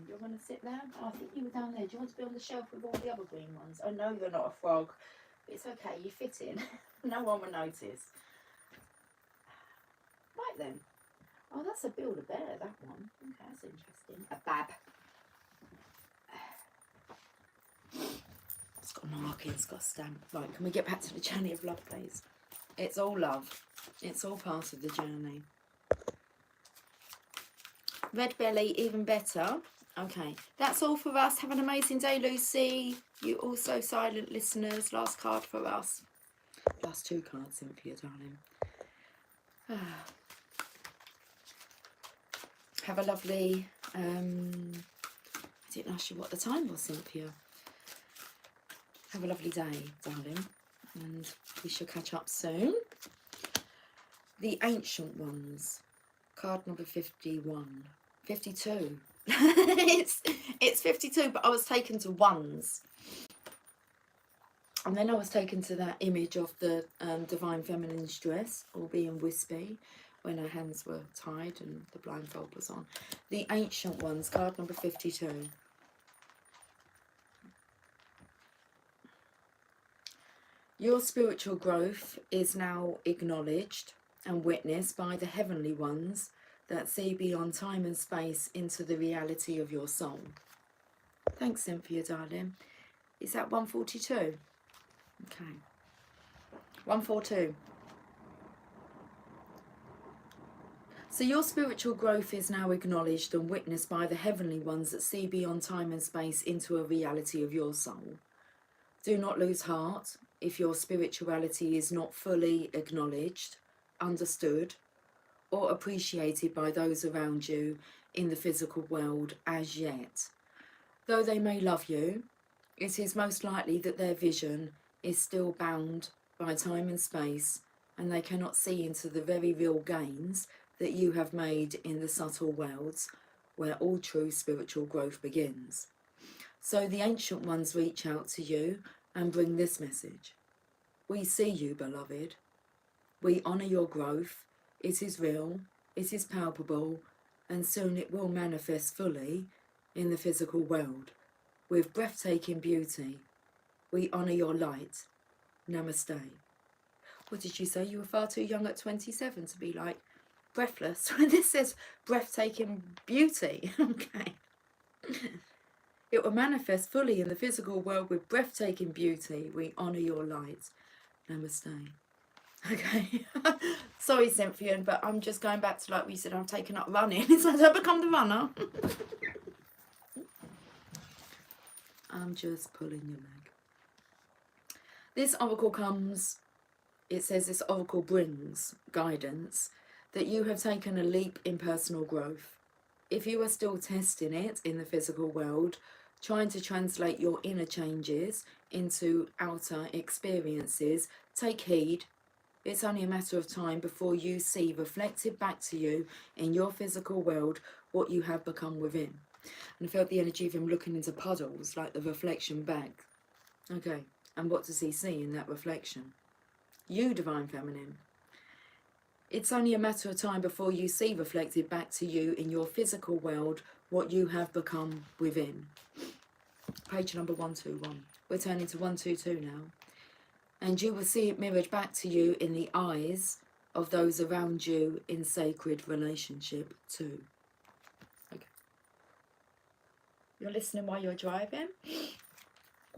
You're going to sit there? Oh, I think you were down there. Do you want to be on the shelf with all the other green ones? I know you're not a frog. But it's okay. You fit in. No one will notice. Right then. Oh, that's a Build-A-Bear, that one. Okay, that's interesting. A bab. It's got a marking. It's got a stamp. Right, can we get back to the journey of love, please? It's all love. It's all part of the journey. Red belly, even better. Okay, that's all for us. Have an amazing day, Lucy. You also silent listeners. Last card for us. Last two cards, Cynthia, darling. Have a lovely... I didn't ask you what the time was, Cynthia. Have a lovely day, darling. And we shall catch up soon. The Ancient Ones. Card number 51. 52. it's 52, but I was taken to ones. And then I was taken to that image of the Divine Feminine's dress, all being wispy, when her hands were tied and the blindfold was on. The Ancient Ones, card number 52. Your spiritual growth is now acknowledged and witnessed by the heavenly ones that see beyond time and space into the reality of your soul. Thanks, Cynthia, darling. Is that 142? Okay. 142. So your spiritual growth is now acknowledged and witnessed by the heavenly ones that see beyond time and space into a reality of your soul. Do not lose heart if your spirituality is not fully acknowledged, understood, or appreciated by those around you in the physical world as yet. Though they may love you, it is most likely that their vision is still bound by time and space, and they cannot see into the very real gains that you have made in the subtle worlds where all true spiritual growth begins. So the Ancient Ones reach out to you and bring this message. We see you, beloved. We honour your growth. It is real, it is palpable, and soon it will manifest fully in the physical world with breathtaking beauty. We honour your light. Namaste. What did you say? You were far too young at 27 to be like breathless. This says breathtaking beauty. Okay. It will manifest fully in the physical world with breathtaking beauty. We honour your light. Namaste. Okay. Sorry, Cynthia, but I'm just going back to like we said, I'm taking up running. So I don't become the runner. I'm just pulling your leg. This oracle comes, it says this oracle brings guidance that you have taken a leap in personal growth. If you are still testing it in the physical world, trying to translate your inner changes into outer experiences, take heed. It's only a matter of time before you see reflected back to you in your physical world what you have become within. And I felt the energy of him looking into puddles, like the reflection back. Okay, and what does he see in that reflection? You, Divine Feminine. It's only a matter of time before you see reflected back to you in your physical world what you have become within. Page number 121. We're turning to 122 now. And you will see it mirrored back to you in the eyes of those around you in sacred relationship too. Okay. You're listening while you're driving?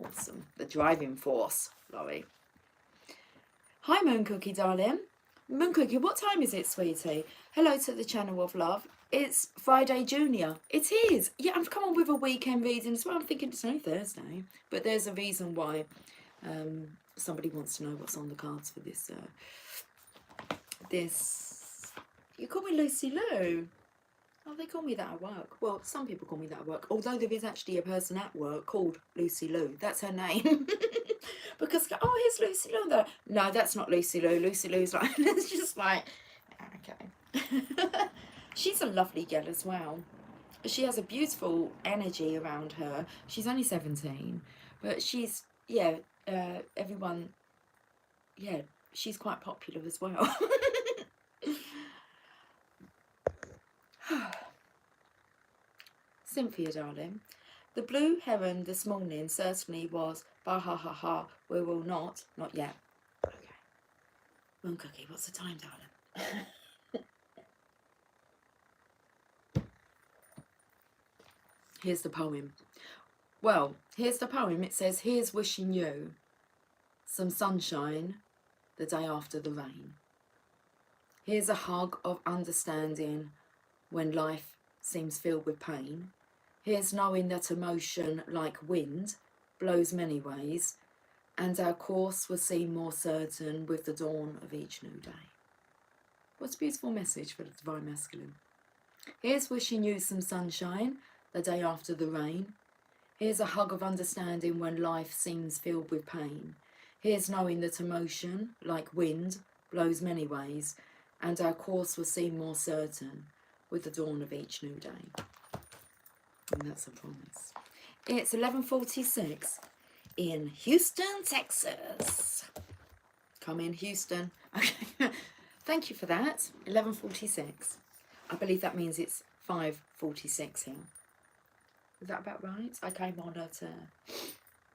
Awesome. The driving force, Laurie. Hi, Moon Cookie, darling. Moon Cookie, what time is it, sweetie? Hello to the channel of love. It's Friday Junior. It is. Yeah, I've come on with a weekend reading as well. I'm thinking it's only Thursday. But there's a reason why. Somebody wants to know what's on the cards for this. You call me Lucy Lou. Oh, they call me that at work. Well, some people call me that at work. Although there is actually a person at work called Lucy Lou. That's her name. Because, oh, here's Lucy Lou. There. No, that's not Lucy Lou. Lucy Lou's like, it's just like, okay. She's a lovely girl as well. She has a beautiful energy around her. She's only 17. But she's, yeah, everyone, yeah, she's quite popular as well. Cynthia, darling, the blue heron this morning certainly was bah ha ha ha, we will not yet. Okay. Moon Cookie, what's the time, darling? Here's the poem. Well, here's the poem. It says, here's wishing you some sunshine the day after the rain. Here's a hug of understanding when life seems filled with pain. Here's knowing that emotion, like wind, blows many ways, and our course will seem more certain with the dawn of each new day. What a beautiful message for the Divine Masculine. Here's wishing you some sunshine the day after the rain. Here's a hug of understanding when life seems filled with pain. Here's knowing that emotion, like wind, blows many ways, and our course will seem more certain with the dawn of each new day. And that's a promise. It's 11:46 in Houston, Texas. Come in, Houston. Okay. Thank you for that. 11:46. I believe that means it's 5:46 here. Is that about right? I came on at...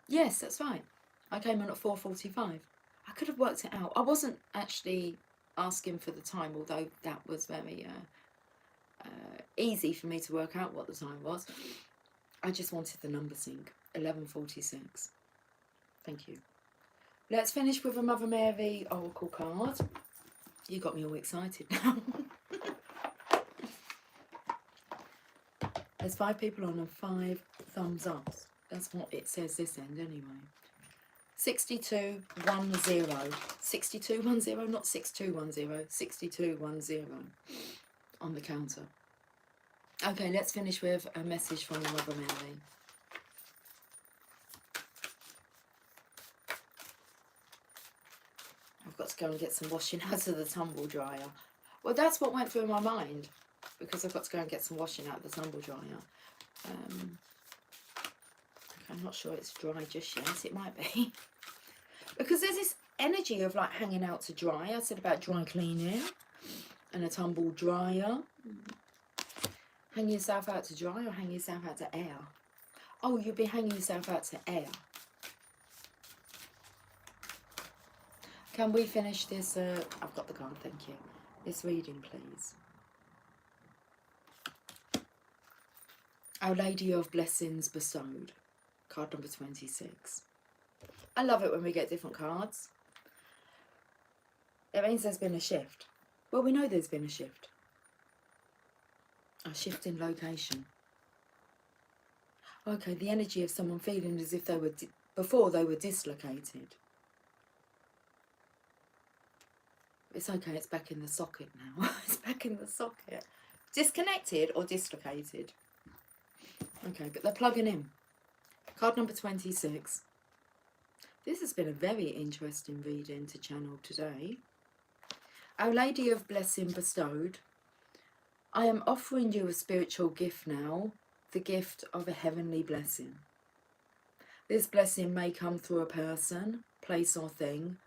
yes, that's right. I came on at 4:45. I could have worked it out. I wasn't actually asking for the time, although that was very easy for me to work out what the time was. I just wanted the number sync. 11:46. Thank you. Let's finish with a Mother Mary Oracle card. You got me all excited now. There's 5 people on and 5 thumbs up. That's what it says this end anyway. 6210. 6210, not 6210. 6210 on the counter. Okay, let's finish with a message from the Mother Mary. I've got to go and get some washing out of the tumble dryer. Well, that's what went through my mind, because I've got to go and get some washing out of the tumble dryer. I'm not sure it's dry just yet. It might be. Because there's this energy of like hanging out to dry. I said about dry cleaning and a tumble dryer. Hang yourself out to dry or hang yourself out to air? Oh, you'll be hanging yourself out to air. Can we finish this? I've got the card, thank you. This reading, please. Our Lady of Blessings Bestowed. Card number 26. I love it when we get different cards. It means there's been a shift. Well, we know there's been a shift. A shift in location. Okay, the energy of someone feeling as if they were, before they were dislocated. It's okay, it's back in the socket now. It's back in the socket. Disconnected or dislocated? Okay, but they're plugging in. Card number 26. This has been a very interesting reading to channel today. Our Lady of Blessing Bestowed. I am offering you a spiritual gift now, the gift of a heavenly blessing. This blessing may come through a person, place or thing,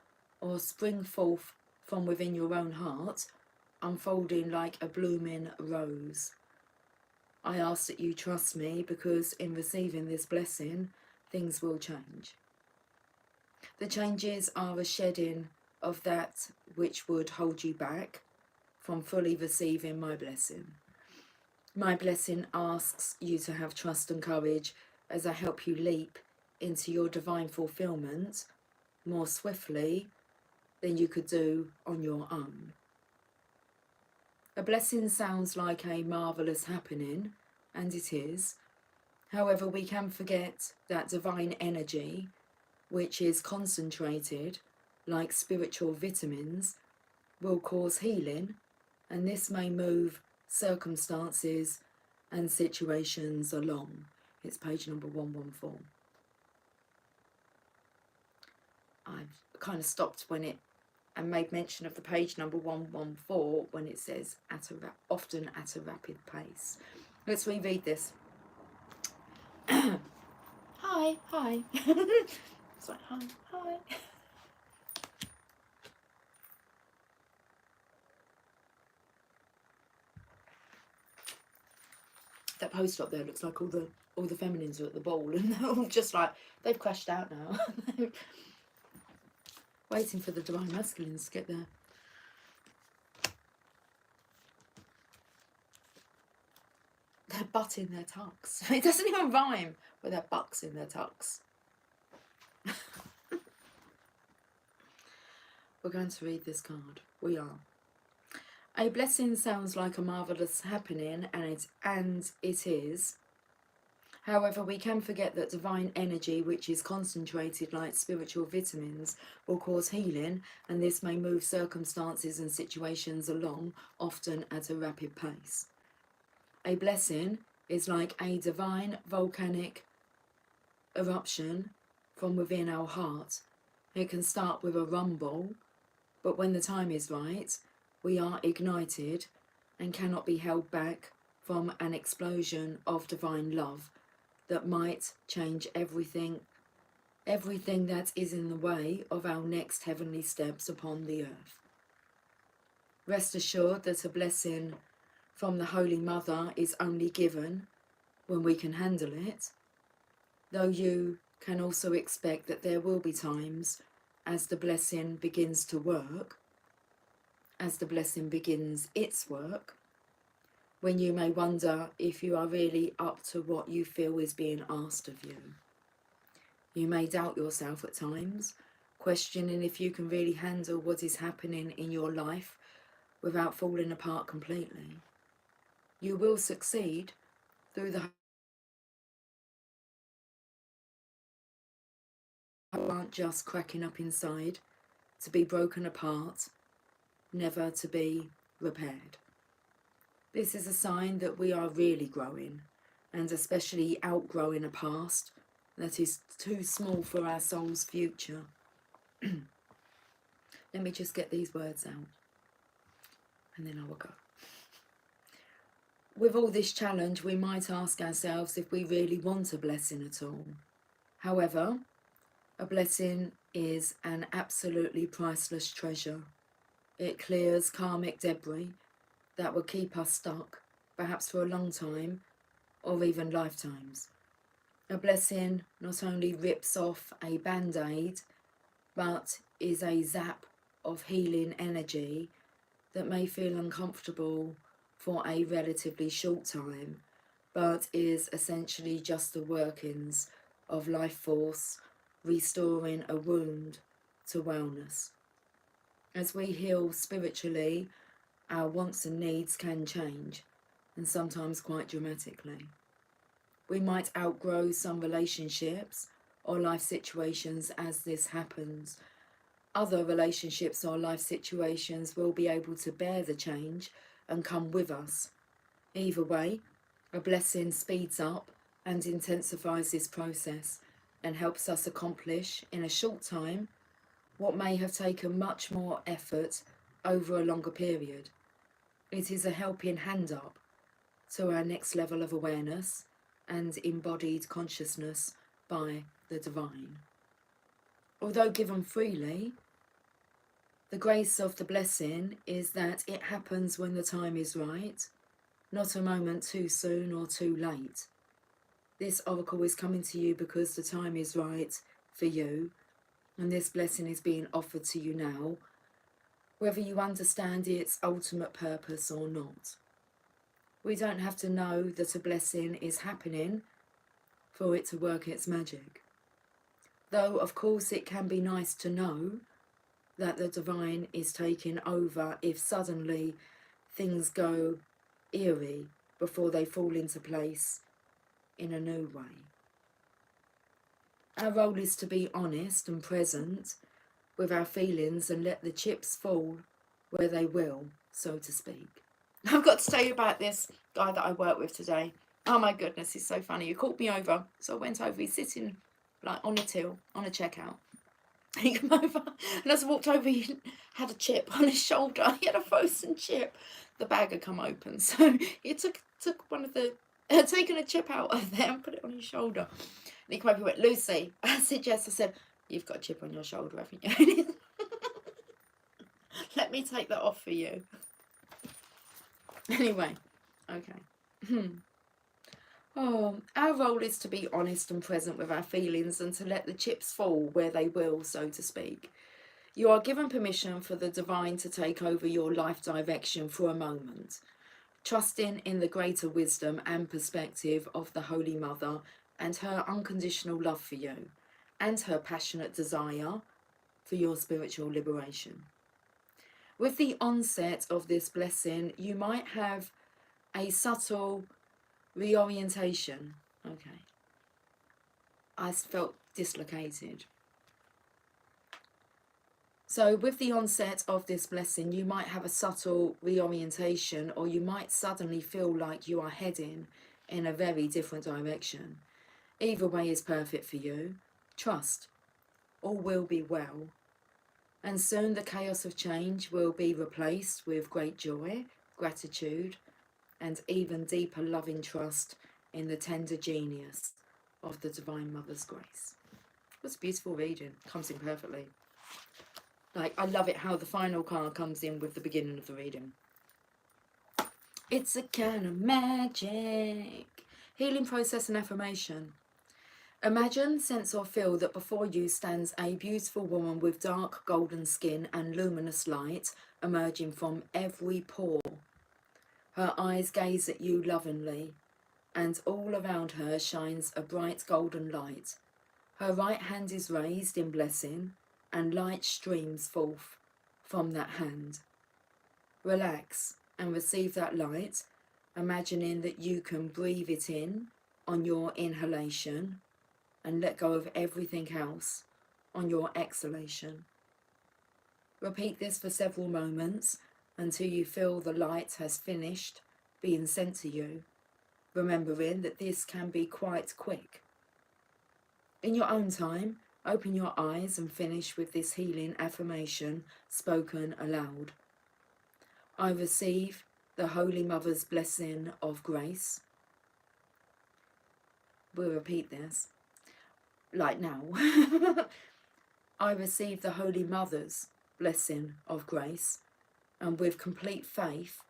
or spring forth from within your own heart, unfolding like a blooming rose. I ask that you trust me, because in receiving this blessing, things will change. The changes are a shedding of that which would hold you back from fully receiving my blessing. My blessing asks you to have trust and courage as I help you leap into your divine fulfillment more swiftly than you could do on your own. A blessing sounds like a marvellous happening, and it is. However, we can forget that divine energy, which is concentrated like spiritual vitamins, will cause healing, and this may move circumstances and situations along. It's page number 114. I've kind of stopped when it and made mention of the page number 114 when it says often at a rapid pace. Let's reread this. Hi. It's like, hi. That poster up there looks like all the feminines are at the ball, and they're all just like, they've crashed out now. Waiting for the divine masculines to get there. They're butting their tucks. It doesn't even rhyme with their bucks in their tucks. We're going to read this card. We are. A blessing sounds like a marvellous happening, and it is. However, we can forget that divine energy, which is concentrated like spiritual vitamins, will cause healing, and this may move circumstances and situations along, often at a rapid pace. A blessing is like a divine volcanic eruption from within our heart. It can start with a rumble, but when the time is right, we are ignited and cannot be held back from an explosion of divine love that might change everything that is in the way of our next heavenly steps upon the earth. Rest assured that a blessing from the Holy Mother is only given when we can handle it, though you can also expect that there will be times as the blessing begins to work, as the blessing begins its work, when you may wonder if you are really up to what you feel is being asked of you. You may doubt yourself at times, questioning if you can really handle what is happening in your life without falling apart completely. You will succeed through the aren't just cracking up inside, to be broken apart, never to be repaired. This is a sign that we are really growing, and especially outgrowing a past that is too small for our soul's future. Let me just get these words out, and then I will go. With all this challenge, we might ask ourselves if we really want a blessing at all. However, a blessing is an absolutely priceless treasure. It clears karmic debris that will keep us stuck, perhaps for a long time, or even lifetimes. A blessing not only rips off a band-aid, but is a zap of healing energy that may feel uncomfortable for a relatively short time, but is essentially just the workings of life force restoring a wound to wellness. As we heal spiritually, our wants and needs can change, and sometimes quite dramatically. We might outgrow some relationships or life situations as this happens. Other relationships or life situations will be able to bear the change and come with us. Either way, a blessing speeds up and intensifies this process and helps us accomplish in a short time what may have taken much more effort over a longer period. It is a helping hand up to our next level of awareness and embodied consciousness by the divine. Although given freely, the grace of the blessing is that it happens when the time is right, not a moment too soon or too late. This oracle is coming to you because the time is right for you, and this blessing is being offered to you now, whether you understand its ultimate purpose or not. We don't have to know that a blessing is happening for it to work its magic. Though, of course, it can be nice to know that the divine is taking over if suddenly things go eerie before they fall into place in a new way. Our role is to be honest and present with our feelings and let the chips fall where they will, so to speak. I've got to tell you about this guy that I work with today. Oh my goodness, he's so funny. He called me over, so I went over. He's sitting like on a till, on a checkout. And he came over, and as I walked over, he had a chip on his shoulder. He had a frozen chip. The bag had come open, so he took one of the, taken a chip out of there and put it on his shoulder. And he came over and went, "Lucy." I said, "Yes." I said, "You've got a chip on your shoulder, haven't you?" Let me take that off for you. Anyway, okay. Oh, our role is to be honest and present with our feelings and to let the chips fall where they will, so to speak. You are given permission for the divine to take over your life direction for a moment, trusting in the greater wisdom and perspective of the Holy Mother and her unconditional love for you and her passionate desire for your spiritual liberation. With the onset of this blessing, you might have a subtle reorientation. Okay. I felt dislocated. So with the onset of this blessing, you might have a subtle reorientation, or you might suddenly feel like you are heading in a very different direction. Either way is perfect for you. Trust. All will be well. And soon the chaos of change will be replaced with great joy, gratitude, and even deeper loving trust in the tender genius of the Divine Mother's grace. What's a beautiful reading. Comes in perfectly. Like, I love it how the final card comes in with the beginning of the reading. It's a kind of magic. Healing process and affirmation. Imagine, sense or feel that before you stands a beautiful woman with dark golden skin and luminous light emerging from every pore. Her eyes gaze at you lovingly, and all around her shines a bright golden light. Her right hand is raised in blessing, and light streams forth from that hand. Relax and receive that light, imagining that you can breathe it in on your inhalation and let go of everything else on your exhalation. Repeat this for several moments until you feel the light has finished being sent to you, remembering that this can be quite quick. In your own time, open your eyes and finish with this healing affirmation spoken aloud. I receive the Holy Mother's blessing of grace. We'll repeat this, like now. I receive the Holy Mother's blessing of grace, and with complete faith,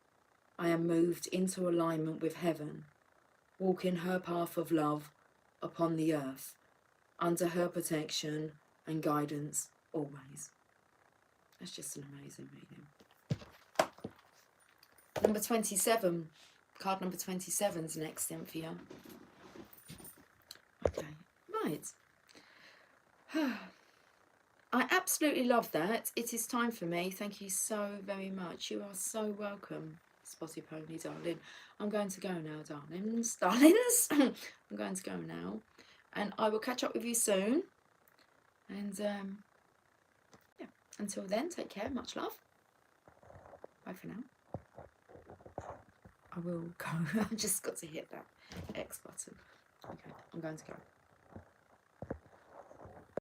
I am moved into alignment with heaven, walking her path of love upon the earth, under her protection and guidance always. That's just an amazing reading. Number 27, card number 27 is next in for you. Okay, right. I absolutely love that. It is time for me. Thank you so very much. You are so welcome, Spotty Pony, darling. I'm going to go now, darlings. I'm going to go now. And I will catch up with you soon. And, yeah, until then, take care. Much love. Bye for now. I will go. I've just got to hit that X button. Okay, I'm going to go.